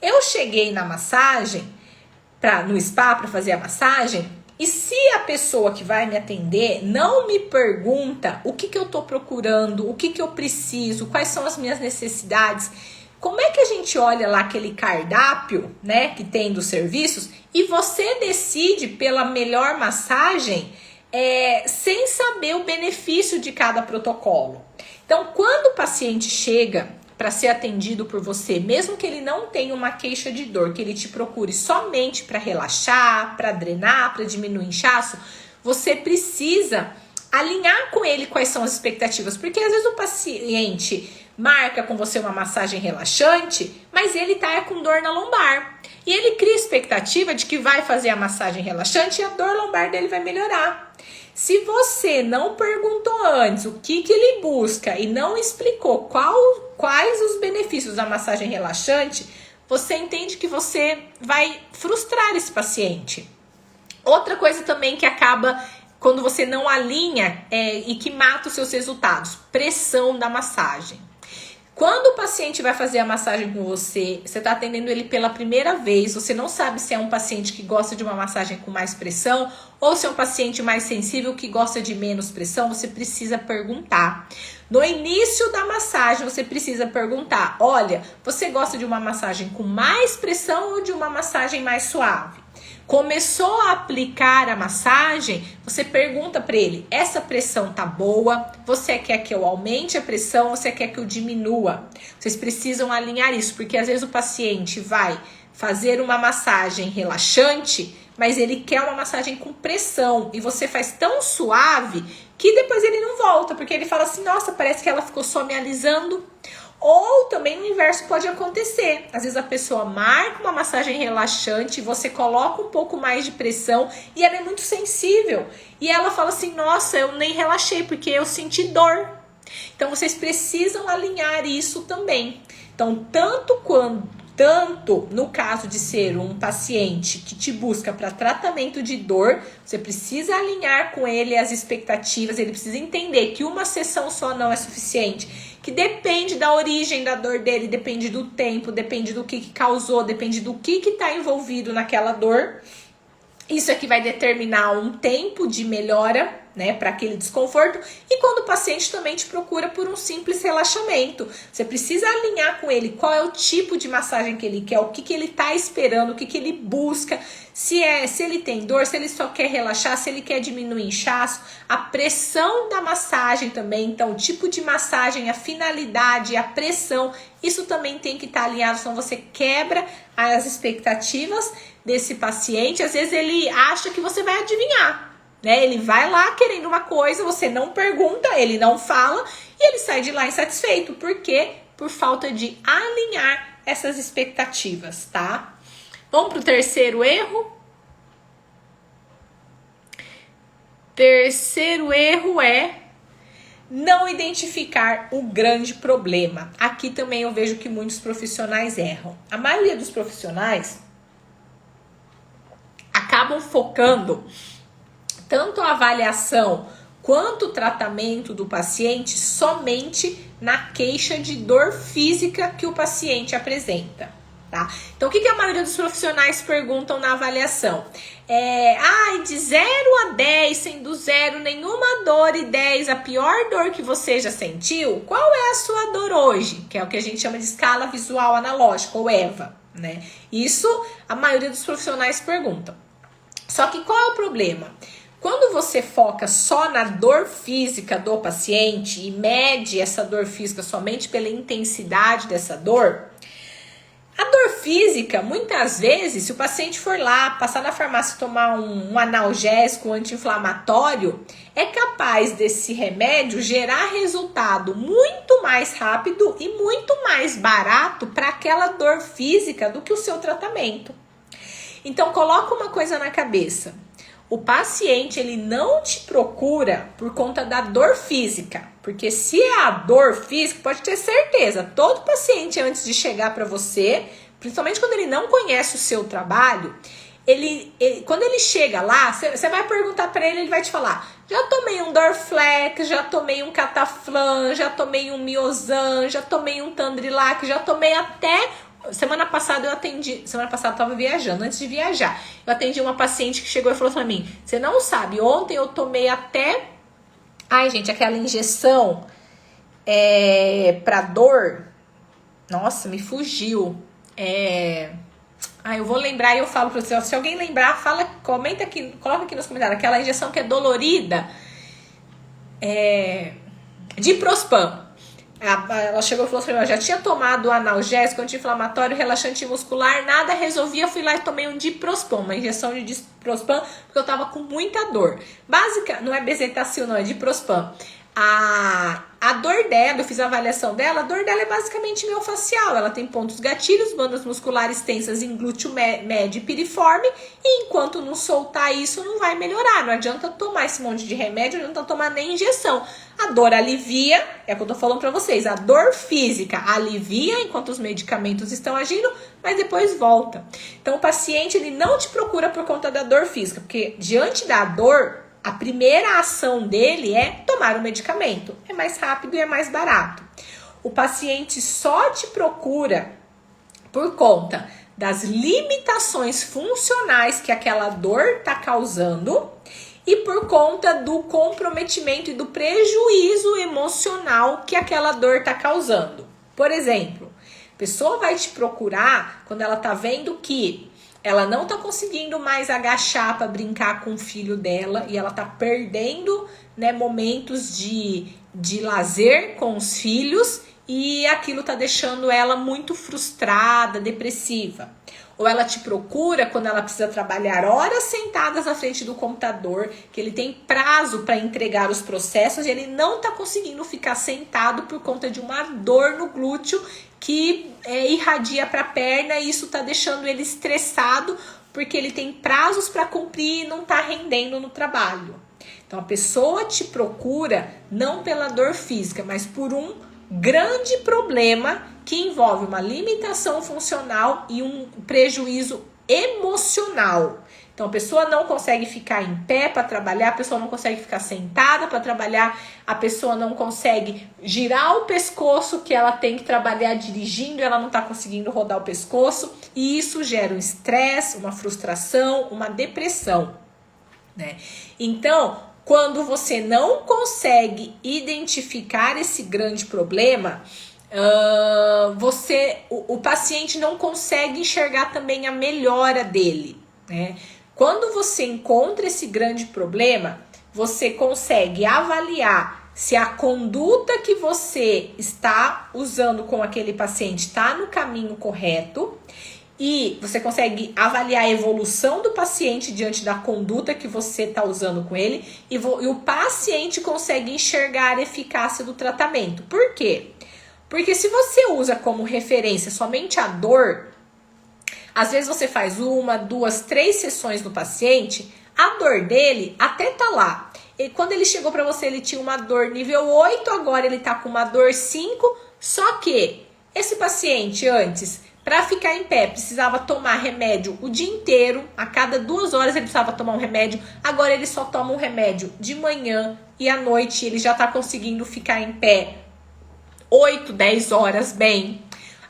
Eu cheguei na massagem, no spa para fazer a massagem, e se a pessoa que vai me atender não me pergunta o que eu estou procurando, o que eu preciso, quais são as minhas necessidades, como é que a gente olha lá aquele cardápio, né, que tem dos serviços, e você decide pela melhor massagem sem saber o benefício de cada protocolo? Então, quando o paciente chega para ser atendido por você, mesmo que ele não tenha uma queixa de dor, que ele te procure somente para relaxar, para drenar, para diminuir o inchaço, você precisa alinhar com ele quais são as expectativas, porque às vezes o paciente marca com você uma massagem relaxante, mas ele tá com dor na lombar. E ele cria expectativa de que vai fazer a massagem relaxante e a dor lombar dele vai melhorar. Se você não perguntou antes o que ele busca e não explicou quais os benefícios da massagem relaxante, você entende que você vai frustrar esse paciente. Outra coisa também que acaba quando você não alinha e que mata os seus resultados, pressão da massagem. Quando o paciente vai fazer a massagem com você, você está atendendo ele pela primeira vez, você não sabe se é um paciente que gosta de uma massagem com mais pressão ou se é um paciente mais sensível que gosta de menos pressão, você precisa perguntar. No início da massagem, você precisa perguntar, olha, você gosta de uma massagem com mais pressão ou de uma massagem mais suave? Começou a aplicar a massagem, você pergunta para ele, essa pressão tá boa? Você quer que eu aumente a pressão ou você quer que eu diminua? Vocês precisam alinhar isso, porque às vezes o paciente vai fazer uma massagem relaxante, mas ele quer uma massagem com pressão e você faz tão suave que depois ele não volta, porque ele fala assim, nossa, parece que ela ficou só me alisando. Ou também o inverso pode acontecer. Às vezes a pessoa marca uma massagem relaxante, você coloca um pouco mais de pressão e ela é muito sensível. E ela fala assim, nossa, eu nem relaxei porque eu senti dor. Então vocês precisam alinhar isso também. Então tanto no caso de ser um paciente que te busca para tratamento de dor, você precisa alinhar com ele as expectativas, ele precisa entender que uma sessão só não é suficiente, que depende da origem da dor dele, depende do tempo, depende do que causou, depende do que está envolvido naquela dor. Isso é que vai determinar um tempo de melhora, né, para aquele desconforto. E quando o paciente também te procura por um simples relaxamento, você precisa alinhar com ele qual é o tipo de massagem que ele quer, o que ele está esperando, o que ele busca, se ele tem dor, se ele só quer relaxar, se ele quer diminuir inchaço, a pressão da massagem também, então o tipo de massagem, a finalidade, a pressão, isso também tem que estar alinhado, senão você quebra as expectativas desse paciente. Às vezes ele acha que você vai adivinhar, né? Ele vai lá querendo uma coisa, você não pergunta, ele não fala e ele sai de lá insatisfeito. Por quê? Por falta de alinhar essas expectativas, tá? Vamos pro terceiro erro. Terceiro erro é não identificar o grande problema. Aqui também eu vejo que muitos profissionais erram. A maioria dos profissionais acabam focando tanto a avaliação quanto o tratamento do paciente somente na queixa de dor física que o paciente apresenta, tá? Então, o que a maioria dos profissionais perguntam na avaliação? De 0 a 10, sendo 0 nenhuma dor e 10 a pior dor que você já sentiu, qual é a sua dor hoje? Que é o que a gente chama de escala visual analógica, ou EVA, né? Isso a maioria dos profissionais perguntam. Só que qual é o problema? Quando você foca só na dor física do paciente e mede essa dor física somente pela intensidade dessa dor, a dor física, muitas vezes, se o paciente for lá, passar na farmácia e tomar um analgésico, um anti-inflamatório, é capaz desse remédio gerar resultado muito mais rápido e muito mais barato para aquela dor física do que o seu tratamento. Então, coloca uma coisa na cabeça. O paciente, ele não te procura por conta da dor física. Porque se é a dor física, pode ter certeza, todo paciente antes de chegar para você, principalmente quando ele não conhece o seu trabalho, quando ele chega lá, você vai perguntar para ele, ele vai te falar, já tomei um Dorflex, já tomei um Cataflan, já tomei um Miozan, já tomei um Tandrilac, já tomei até... Semana passada eu tava viajando, antes de viajar, eu atendi uma paciente que chegou e falou pra mim, você não sabe, ontem eu tomei até, aquela injeção pra dor, nossa, me fugiu, eu vou lembrar e eu falo pra você, se alguém lembrar, comenta aqui, coloca aqui nos comentários, aquela injeção que é dolorida, Diprospan. Ela chegou e falou assim, eu já tinha tomado analgésico, anti-inflamatório, relaxante muscular, nada resolvia, fui lá e tomei um Diprospan, uma injeção de Diprospan, porque eu tava com muita dor. Básica, não é Bezetacil não, é Diprospan. A dor dela, eu fiz a avaliação dela, a dor dela é basicamente miofascial. Ela tem pontos gatilhos, bandas musculares tensas em glúteo médio e piriforme, e enquanto não soltar isso, não vai melhorar. Não adianta tomar esse monte de remédio, não adianta tomar nem injeção. A dor alivia, é o que eu tô falando pra vocês, a dor física alivia enquanto os medicamentos estão agindo, mas depois volta. Então o paciente, ele não te procura por conta da dor física, porque diante da dor, a primeira ação dele é tomar o medicamento. É mais rápido e é mais barato. O paciente só te procura por conta das limitações funcionais que aquela dor está causando e por conta do comprometimento e do prejuízo emocional que aquela dor está causando. Por exemplo, a pessoa vai te procurar quando ela está vendo que ela não tá conseguindo mais agachar para brincar com o filho dela e ela tá perdendo, né, momentos de lazer com os filhos e aquilo tá deixando ela muito frustrada, depressiva. Ou ela te procura quando ela precisa trabalhar horas sentadas na frente do computador, que ele tem prazo para entregar os processos e ele não tá conseguindo ficar sentado por conta de uma dor no glúteo que irradia para a perna e isso tá deixando ele estressado porque ele tem prazos para cumprir e não tá rendendo no trabalho. Então a pessoa te procura não pela dor física, mas por um grande problema que envolve uma limitação funcional e um prejuízo emocional. Então a pessoa não consegue ficar em pé para trabalhar, a pessoa não consegue ficar sentada para trabalhar, a pessoa não consegue girar o pescoço que ela tem que trabalhar dirigindo, ela não está conseguindo rodar o pescoço, e isso gera um estresse, uma frustração, uma depressão, né? Então, quando você não consegue identificar esse grande problema, o paciente não consegue enxergar também a melhora dele, né? Quando você encontra esse grande problema, você consegue avaliar se a conduta que você está usando com aquele paciente está no caminho correto e você consegue avaliar a evolução do paciente diante da conduta que você está usando com ele e o paciente consegue enxergar a eficácia do tratamento. Por quê? Porque se você usa como referência somente a dor, às vezes você faz 1, 2, 3 sessões no paciente, a dor dele até tá lá. E quando ele chegou para você, ele tinha uma dor nível 8, agora ele tá com uma dor 5, só que esse paciente antes, para ficar em pé, precisava tomar remédio o dia inteiro, a cada 2 horas ele precisava tomar um remédio, agora ele só toma um remédio de manhã e à noite ele já tá conseguindo ficar em pé 8, 10 horas bem.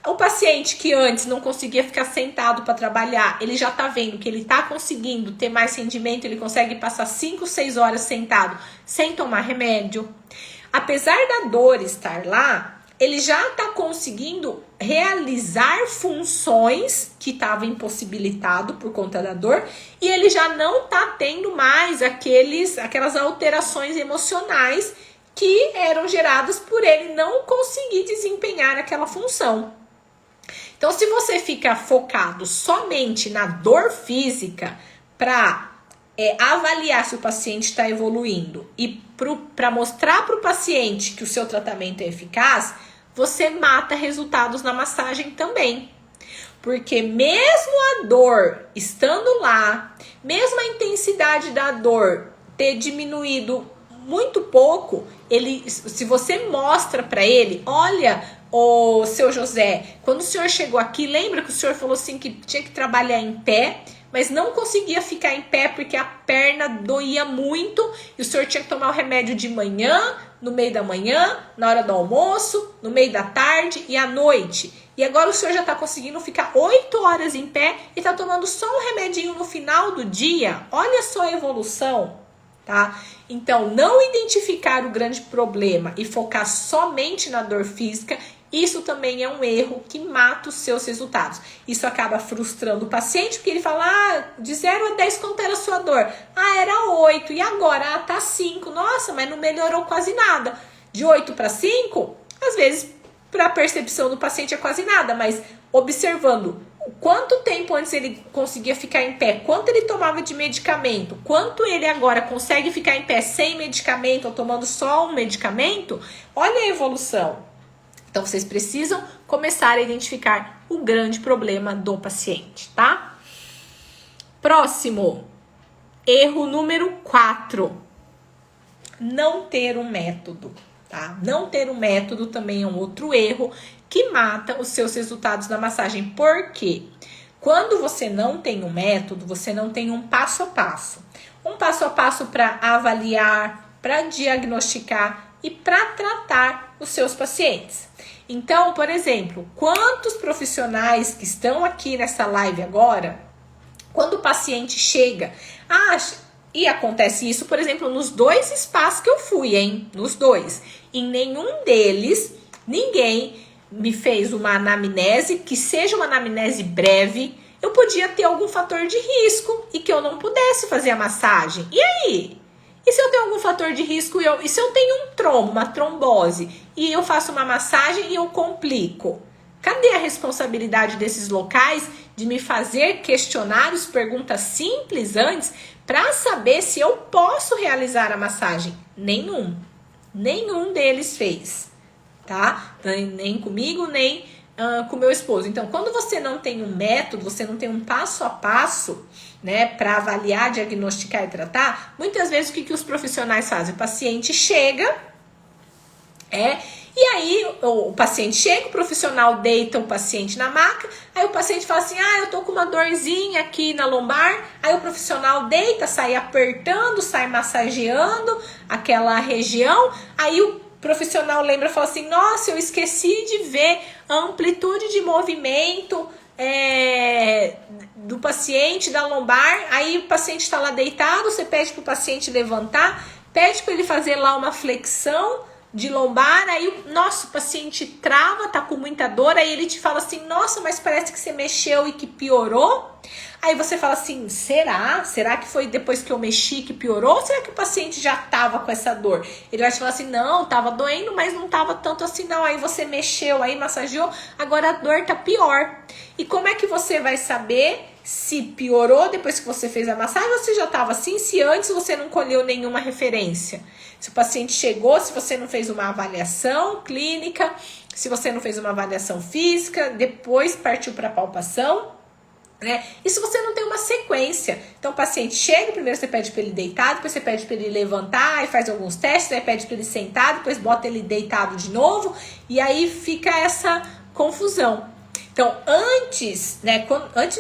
O paciente que antes não conseguia ficar sentado para trabalhar, ele já tá vendo que ele tá conseguindo ter mais rendimento, ele consegue passar 5, 6 horas sentado sem tomar remédio. Apesar da dor estar lá, ele já tá conseguindo realizar funções que estavam impossibilitado por conta da dor e ele já não tá tendo mais aquelas alterações emocionais que eram geradas por ele não conseguir desempenhar aquela função. Então, se você fica focado somente na dor física para avaliar se o paciente está evoluindo e para mostrar para o paciente que o seu tratamento é eficaz, você mata resultados na massagem também. Porque mesmo a dor estando lá, mesmo a intensidade da dor ter diminuído muito pouco, se você mostra para ele, olha, ô seu José, quando o senhor chegou aqui, lembra que o senhor falou assim que tinha que trabalhar em pé, mas não conseguia ficar em pé porque a perna doía muito e o senhor tinha que tomar o remédio de manhã, no meio da manhã, na hora do almoço, no meio da tarde e à noite. E agora o senhor já está conseguindo ficar 8 horas em pé e está tomando só um remedinho no final do dia. Olha só a evolução, tá? Então, não identificar o grande problema e focar somente na dor física, isso também é um erro que mata os seus resultados. Isso acaba frustrando o paciente, porque ele fala, de 0 a 10, quanto era a sua dor? Era 8, e agora? Tá 5. Nossa, mas não melhorou quase nada. De 8 para 5, às vezes, para a percepção do paciente é quase nada, mas observando quanto tempo antes ele conseguia ficar em pé, quanto ele tomava de medicamento, quanto ele agora consegue ficar em pé sem medicamento ou tomando só um medicamento, olha a evolução. Então, vocês precisam começar a identificar o grande problema do paciente, tá? Próximo, erro número 4, não ter um método, tá? Não ter um método também é um outro erro que mata os seus resultados na massagem. Por quê? Quando você não tem um método, você não tem um passo a passo. Um passo a passo para avaliar, para diagnosticar e para tratar os seus pacientes. Então, por exemplo, quantos profissionais que estão aqui nessa live agora, quando o paciente chega, e acontece isso, por exemplo, nos 2 espaços que eu fui, hein? Nos 2. Em nenhum deles, ninguém me fez uma anamnese, que seja uma anamnese breve. Eu podia ter algum fator de risco e que eu não pudesse fazer a massagem. E aí? E se eu tenho algum fator de risco e se eu tenho um trombo, uma trombose, e eu faço uma massagem e eu complico? Cadê a responsabilidade desses locais de me fazer questionários, perguntas simples antes, para saber se eu posso realizar a massagem? Nenhum deles fez, tá? Nem comigo, nem com meu esposo. Então, quando você não tem um método, você não tem um passo a passo, né, para avaliar, diagnosticar e tratar, muitas vezes o que os profissionais fazem? O paciente chega, e aí o paciente chega, o profissional deita o paciente na maca, aí o paciente fala assim, eu tô com uma dorzinha aqui na lombar, aí o profissional deita, sai apertando, sai massageando aquela região, aí o profissional lembra e fala assim, nossa, eu esqueci de ver a amplitude de movimento do paciente, da lombar. Aí o paciente está lá deitado, você pede para o paciente levantar, pede para ele fazer lá uma flexão de lombar, aí o paciente trava, tá com muita dor, aí ele te fala assim, nossa, mas parece que você mexeu e que piorou. Aí você fala assim, será que foi depois que eu mexi que piorou? Ou será que o paciente já tava com essa dor? Ele vai te falar assim, não, tava doendo, mas não tava tanto assim não. Aí você mexeu, aí massageou, agora a dor tá pior. E como é que você vai saber se piorou depois que você fez a massagem ou se já tava assim, se antes você não colheu nenhuma referência? Se o paciente chegou, se você não fez uma avaliação clínica, se você não fez uma avaliação física, depois partiu para palpação, né? E se você não tem uma sequência, então o paciente chega, primeiro você pede para ele deitar, depois você pede para ele levantar, aí faz alguns testes, aí pede para ele sentar, depois bota ele deitado de novo, e aí fica essa confusão. Então, antes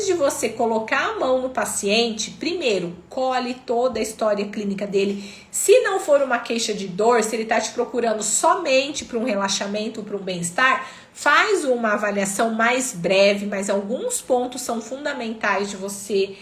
de você colocar a mão no paciente, primeiro, colhe toda a história clínica dele. Se não for uma queixa de dor, se ele está te procurando somente para um relaxamento, para um bem-estar, faz uma avaliação mais breve, mas alguns pontos são fundamentais de você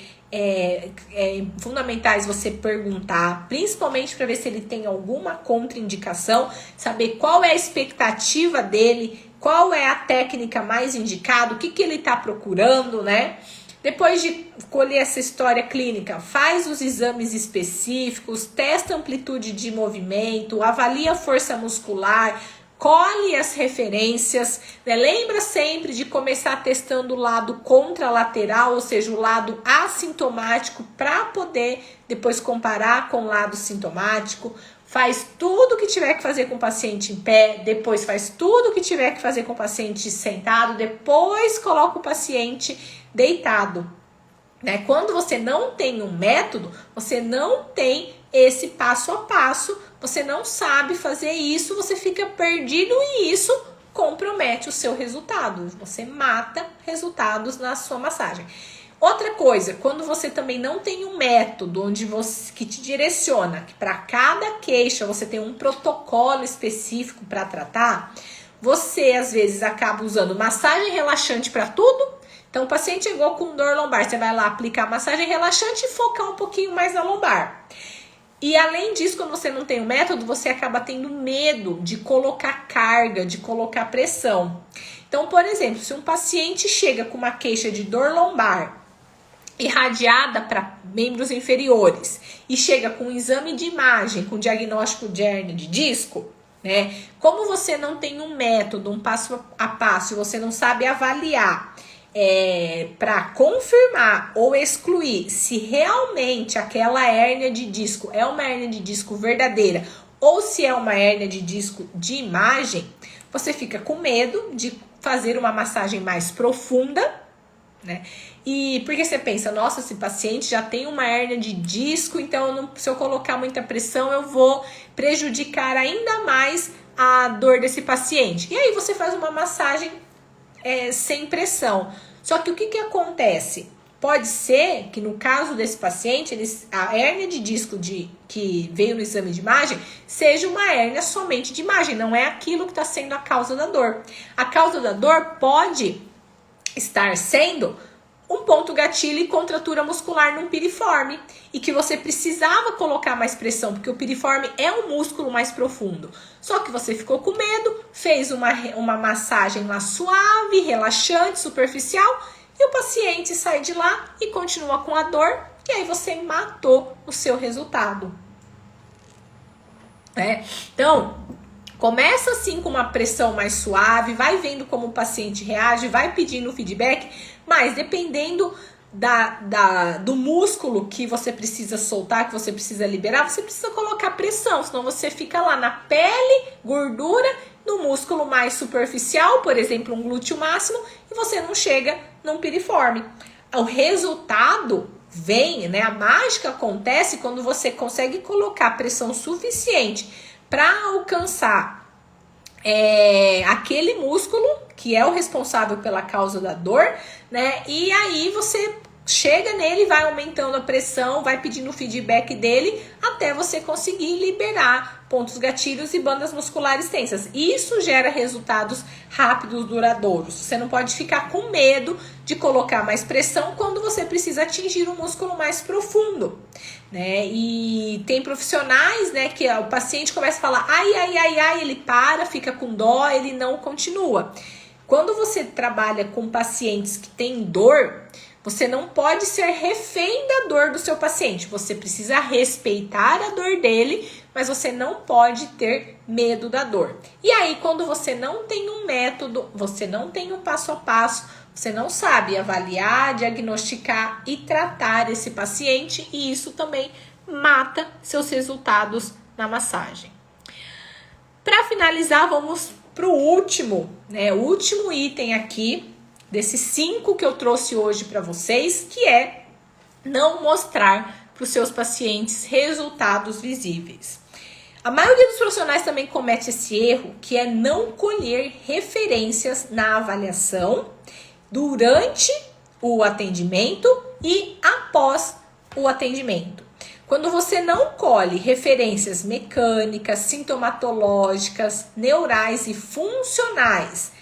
fundamentais você perguntar, principalmente para ver se ele tem alguma contraindicação, saber qual é a expectativa dele, qual é a técnica mais indicada, o que ele está procurando, né? Depois de colher essa história clínica, faz os exames específicos, testa a amplitude de movimento, avalia a força muscular, colhe as referências, né? Lembra sempre de começar testando o lado contralateral, ou seja, o lado assintomático, para poder depois comparar com o lado sintomático. Faz tudo o que tiver que fazer com o paciente em pé, depois faz tudo o que tiver que fazer com o paciente sentado, depois coloca o paciente deitado, né? Quando você não tem um método, você não tem esse passo a passo, você não sabe fazer isso, você fica perdido e isso compromete o seu resultado. Você mata resultados na sua massagem. Outra coisa, quando você também não tem um método que te direciona, que para cada queixa você tem um protocolo específico para tratar, você às vezes acaba usando massagem relaxante para tudo. Então o paciente chegou com dor lombar, você vai lá aplicar massagem relaxante e focar um pouquinho mais na lombar. E além disso, quando você não tem um método, você acaba tendo medo de colocar carga, de colocar pressão. Então, por exemplo, se um paciente chega com uma queixa de dor lombar irradiada para membros inferiores e chega com um exame de imagem, com diagnóstico de hérnia de disco, né? Como você não tem um método, um passo a passo, você não sabe avaliar para confirmar ou excluir se realmente aquela hérnia de disco é uma hérnia de disco verdadeira ou se é uma hérnia de disco de imagem, você fica com medo de fazer uma massagem mais profunda, né? E porque você pensa, nossa, esse paciente já tem uma hérnia de disco, então se eu colocar muita pressão eu vou prejudicar ainda mais a dor desse paciente. E aí você faz uma massagem sem pressão. Só que o que acontece? Pode ser que no caso desse paciente, a hérnia de disco que veio no exame de imagem seja uma hérnia somente de imagem, não é aquilo que está sendo a causa da dor. A causa da dor pode estar sendo um ponto gatilho e contratura muscular num piriforme e que você precisava colocar mais pressão, porque o piriforme é um músculo mais profundo. Só que você ficou com medo, fez uma massagem lá suave, relaxante, superficial e o paciente sai de lá e continua com a dor e aí você matou o seu resultado. Então, começa assim com uma pressão mais suave, vai vendo como o paciente reage, vai pedindo feedback, mas dependendo do músculo que você precisa soltar, que você precisa liberar, você precisa colocar pressão, senão você fica lá na pele, gordura, no músculo mais superficial, por exemplo, um glúteo máximo, e você não chega num piriforme. O resultado vem, né? A mágica acontece quando você consegue colocar pressão suficiente para alcançar aquele músculo que é o responsável pela causa da dor, né? E aí você chega nele, vai aumentando a pressão, vai pedindo o feedback dele até você conseguir liberar pontos gatilhos e bandas musculares tensas. Isso gera resultados rápidos, duradouros. Você não pode ficar com medo de colocar mais pressão quando você precisa atingir um músculo mais profundo, né? E tem profissionais, né, que o paciente começa a falar ai, ele para, fica com dó, ele não continua. Quando você trabalha com pacientes que têm dor, você não pode ser refém da dor do seu paciente. Você precisa respeitar a dor dele, mas você não pode ter medo da dor. E aí, quando você não tem um método, você não tem um passo a passo, você não sabe avaliar, diagnosticar e tratar esse paciente, e isso também mata seus resultados na massagem. Para finalizar, vamos para o último, né? O último item aqui desses 5 que eu trouxe hoje para vocês, que é não mostrar para os seus pacientes resultados visíveis. A maioria dos profissionais também comete esse erro, que é não colher referências na avaliação durante o atendimento e após o atendimento. Quando você não colhe referências mecânicas, sintomatológicas, neurais e funcionais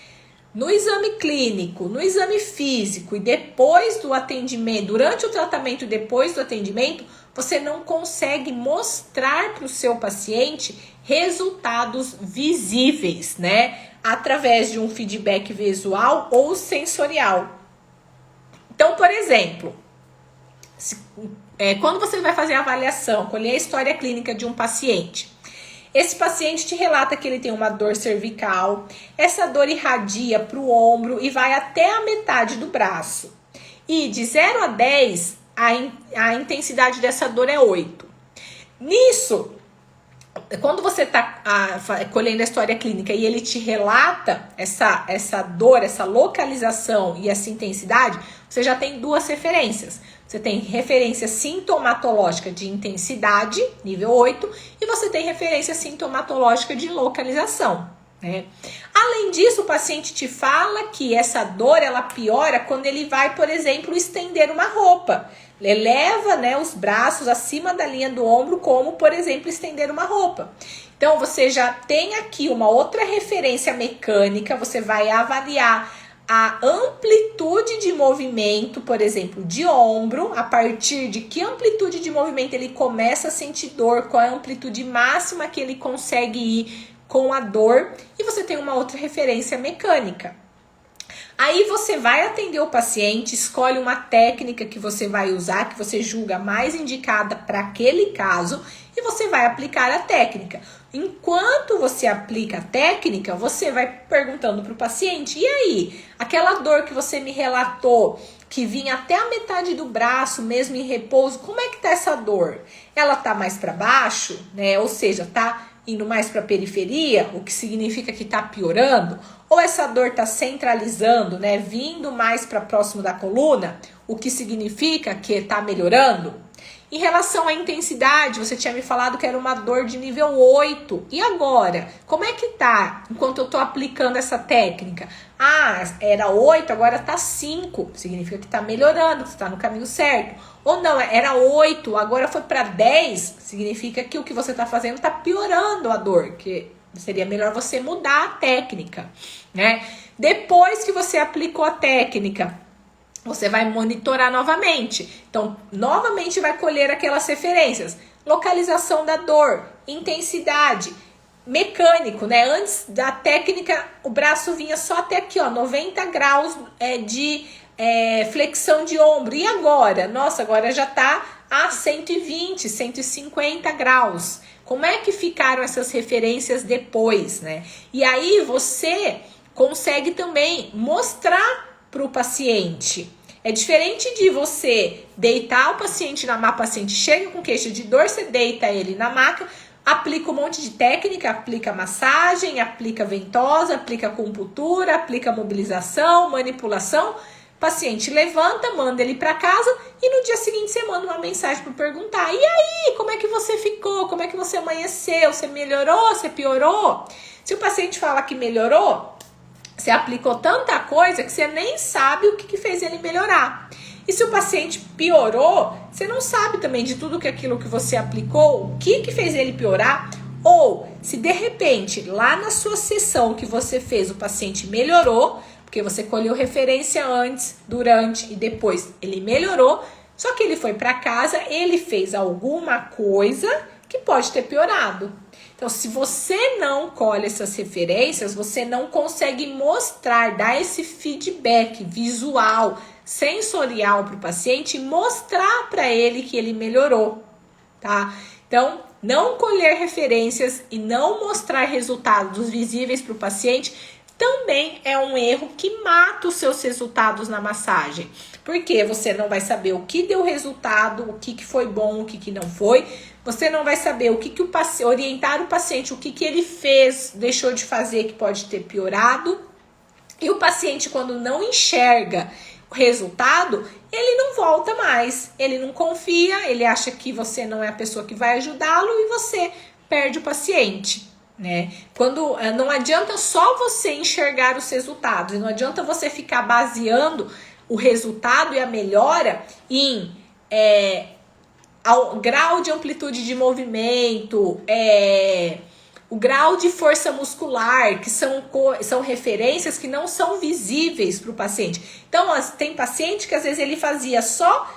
no exame clínico, no exame físico e depois do atendimento, durante o tratamento e depois do atendimento, você não consegue mostrar para o seu paciente resultados visíveis, né? Através de um feedback visual ou sensorial. Então, por exemplo, quando você vai fazer a avaliação, colher a história clínica de um paciente, esse paciente te relata que ele tem uma dor cervical, essa dor irradia para o ombro e vai até a metade do braço. E de 0 a 10, a intensidade dessa dor é 8. Nisso, quando você está colhendo a história clínica e ele te relata essa dor, essa localização e essa intensidade, você já tem 2 referências. Você tem referência sintomatológica de intensidade, nível 8, e você tem referência sintomatológica de localização, né? Além disso, o paciente te fala que essa dor ela piora quando ele vai, por exemplo, estender uma roupa. Eleva, né, os braços acima da linha do ombro, como, por exemplo, estender uma roupa. Então, você já tem aqui uma outra referência mecânica, você vai avaliar a amplitude de movimento, por exemplo, de ombro, a partir de que amplitude de movimento ele começa a sentir dor, qual é a amplitude máxima que ele consegue ir com a dor, e você tem uma outra referência mecânica. Aí você vai atender o paciente, escolhe uma técnica que você vai usar, que você julga mais indicada para aquele caso, e você vai aplicar a técnica. Enquanto você aplica a técnica, você vai perguntando para o paciente, e aí, aquela dor que você me relatou, que vinha até a metade do braço, mesmo em repouso, como é que tá essa dor? Ela tá mais para baixo, né? Ou seja, tá indo mais para a periferia, o que significa que tá piorando? Ou essa dor tá centralizando, né? Vindo mais para próximo da coluna, o que significa que tá melhorando? Em relação à intensidade, você tinha me falado que era uma dor de nível 8. E agora? Como é que tá enquanto eu tô aplicando essa técnica? Ah, era 8, agora tá 5. Significa que tá melhorando, que você tá no caminho certo. Ou não, era 8, agora foi para 10. Significa que o que você tá fazendo tá piorando a dor, que seria melhor você mudar a técnica, né? Depois que você aplicou a técnica, você vai monitorar novamente. Então, novamente vai colher aquelas referências. Localização da dor, intensidade, mecânico, né? Antes da técnica, o braço vinha só até aqui, ó, 90 graus de flexão de ombro. E agora? Nossa, agora já tá a 120, 150 graus. Como é que ficaram essas referências depois, né? E aí você consegue também mostrar para o paciente. É diferente de você deitar o paciente na maca, o paciente chega com queixa de dor, você deita ele na maca, aplica um monte de técnica, aplica massagem, aplica ventosa, aplica acupuntura, aplica mobilização, manipulação. O paciente levanta, manda ele para casa e no dia seguinte você manda uma mensagem para perguntar: e aí, como é que você ficou? Como é que você amanheceu? Você melhorou? Você piorou? Se o paciente fala que melhorou, você aplicou tanta coisa que você nem sabe o que fez ele melhorar. E se o paciente piorou, você não sabe também de tudo aquilo que você aplicou, o que fez ele piorar. Ou se de repente, lá na sua sessão que você fez, o paciente melhorou, porque você colheu referência antes, durante e depois ele melhorou, só que ele foi para casa, ele fez alguma coisa que pode ter piorado. Então, se você não colhe essas referências, você não consegue mostrar, dar esse feedback visual, sensorial para o paciente e mostrar para ele que ele melhorou, tá? Então, não colher referências e não mostrar resultados visíveis para o paciente também é um erro que mata os seus resultados na massagem. Porque você não vai saber o que deu resultado, o que foi bom, o que não foi. Você não vai saber o que o paciente, orientar o paciente, o que ele fez, deixou de fazer que pode ter piorado. E o paciente, quando não enxerga o resultado, ele não volta mais. Ele não confia, ele acha que você não é a pessoa que vai ajudá-lo e você perde o paciente, né? Quando não adianta só você enxergar os resultados, não adianta você ficar baseando o resultado e a melhora em ao grau de amplitude de movimento, o grau de força muscular, que são referências que não são visíveis para o paciente. Então, tem paciente que às vezes ele fazia só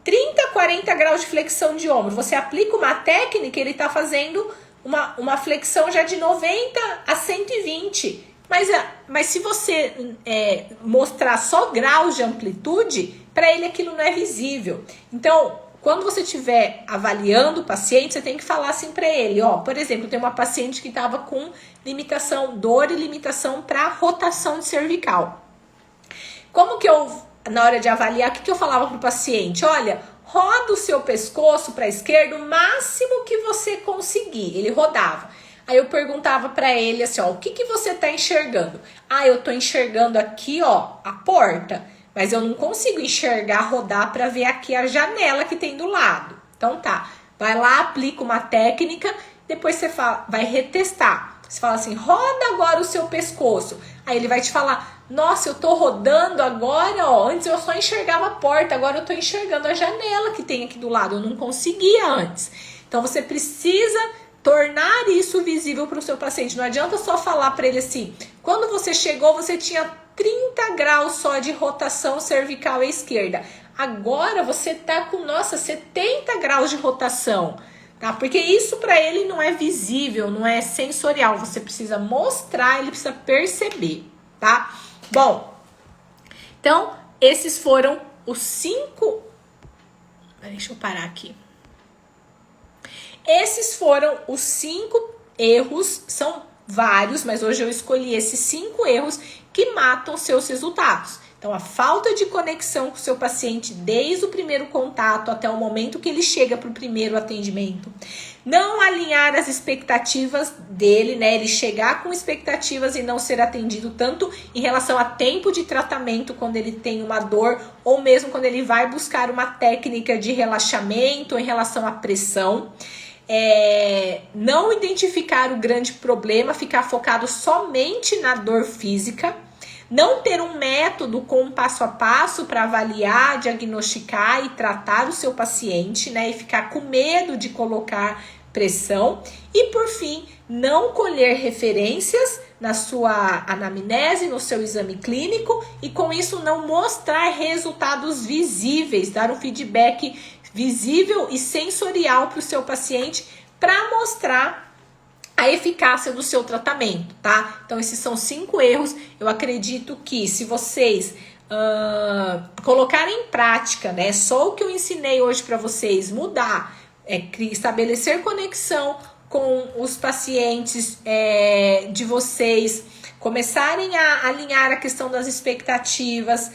30, 40 graus de flexão de ombro. Você aplica uma técnica, ele está fazendo uma flexão já de 90 a 120. Mas se você mostrar só graus de amplitude, para ele aquilo não é visível. Então, quando você estiver avaliando o paciente, você tem que falar assim para ele, ó, por exemplo, tem uma paciente que estava com dor e limitação para rotação de cervical. Como que na hora de avaliar, o que eu falava para o paciente? Olha, roda o seu pescoço para a esquerda o máximo que você conseguir. Ele rodava. Aí eu perguntava para ele assim, ó, o que você tá enxergando? Ah, eu tô enxergando aqui, ó, a porta, mas eu não consigo enxergar, rodar para ver aqui a janela que tem do lado. Então tá, vai lá, aplica uma técnica, depois você vai retestar. Você fala assim, roda agora o seu pescoço. Aí ele vai te falar, nossa, eu tô rodando agora, ó, antes eu só enxergava a porta, agora eu tô enxergando a janela que tem aqui do lado, eu não conseguia antes. Então você precisa tornar isso visível para o seu paciente. Não adianta só falar para ele assim, quando você chegou, você tinha 30 graus só de rotação cervical à esquerda. Agora você tá com, 70 graus de rotação, tá? Porque isso para ele não é visível, não é sensorial. Você precisa mostrar, ele precisa perceber, tá? Bom, então esses foram os 5... Deixa eu parar aqui. Esses foram os 5 erros, são vários, mas hoje eu escolhi esses 5 erros que matam seus resultados. Então, a falta de conexão com o seu paciente desde o primeiro contato até o momento que ele chega para o primeiro atendimento. Não alinhar as expectativas dele, né? Ele chegar com expectativas e não ser atendido tanto em relação a tempo de tratamento quando ele tem uma dor ou mesmo quando ele vai buscar uma técnica de relaxamento em relação à pressão. Não identificar o grande problema, ficar focado somente na dor física. Não ter um método com um passo a passo para avaliar, diagnosticar e tratar o seu paciente, né? E ficar com medo de colocar pressão. E, por fim, não colher referências na sua anamnese, no seu exame clínico e, com isso, não mostrar resultados visíveis, dar um feedback visível e sensorial para o seu paciente para mostrar a eficácia do seu tratamento, tá? Então, esses são 5 erros. Eu acredito que se vocês colocarem em prática, né, só o que eu ensinei hoje para vocês, mudar, estabelecer conexão com os pacientes de vocês, começarem a alinhar a questão das expectativas,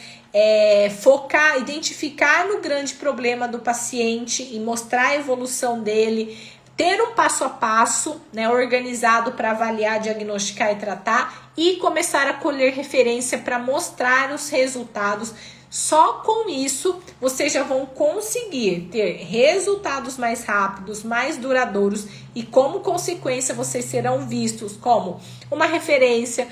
focar, identificar no grande problema do paciente e mostrar a evolução dele, ter um passo a passo, né, organizado para avaliar, diagnosticar e tratar e começar a colher referência para mostrar os resultados. Só com isso, vocês já vão conseguir ter resultados mais rápidos, mais duradouros e, como consequência, vocês serão vistos como uma referência,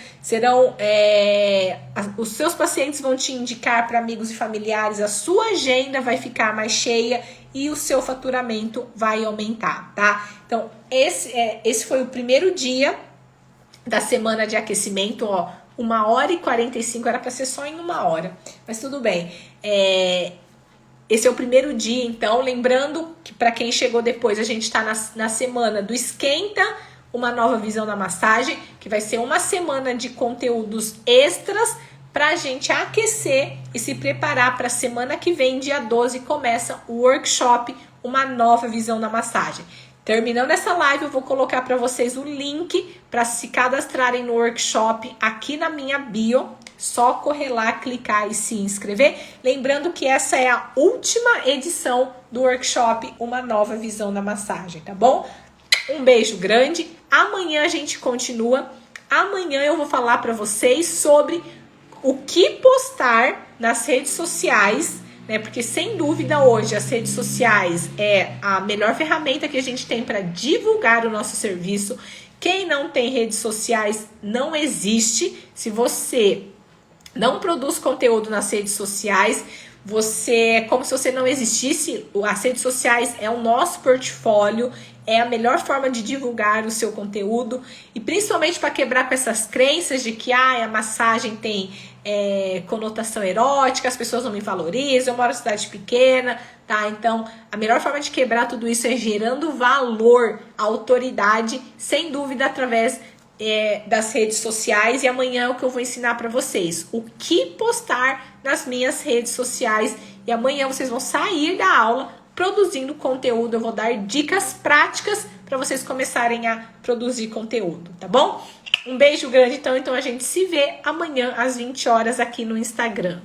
os seus pacientes vão te indicar para amigos e familiares, a sua agenda vai ficar mais cheia e o seu faturamento vai aumentar, tá? Então, esse foi o primeiro dia da semana de aquecimento, ó. 1h45, era para ser só em 1 hora, mas tudo bem. Esse é o primeiro dia, então, lembrando que para quem chegou depois, a gente está na semana do Esquenta, uma nova visão da massagem, que vai ser uma semana de conteúdos extras para a gente aquecer e se preparar para a semana que vem, dia 12, começa o workshop, uma nova visão da massagem. Terminando essa live, eu vou colocar para vocês o link para se cadastrarem no workshop aqui na minha bio. Só correr lá, clicar e se inscrever. Lembrando que essa é a última edição do workshop, uma nova visão da massagem, tá bom? Um beijo grande. Amanhã a gente continua. Amanhã eu vou falar para vocês sobre o que postar nas redes sociais, né? Porque sem dúvida hoje as redes sociais é a melhor ferramenta que a gente tem para divulgar o nosso serviço. Quem não tem redes sociais não existe. Se você não produz conteúdo nas redes sociais, é como se você não existisse. As redes sociais é o nosso portfólio, é a melhor forma de divulgar o seu conteúdo e principalmente para quebrar com essas crenças de que a massagem tem conotação erótica, as pessoas não me valorizam, eu moro em cidade pequena, tá? Então, a melhor forma de quebrar tudo isso é gerando valor, autoridade, sem dúvida, através das redes sociais. E amanhã é o que eu vou ensinar para vocês, o que postar nas minhas redes sociais. E amanhã vocês vão sair da aula produzindo conteúdo. Eu vou dar dicas práticas para vocês começarem a produzir conteúdo, tá bom? Um beijo grande, então a gente se vê amanhã às 20 horas aqui no Instagram.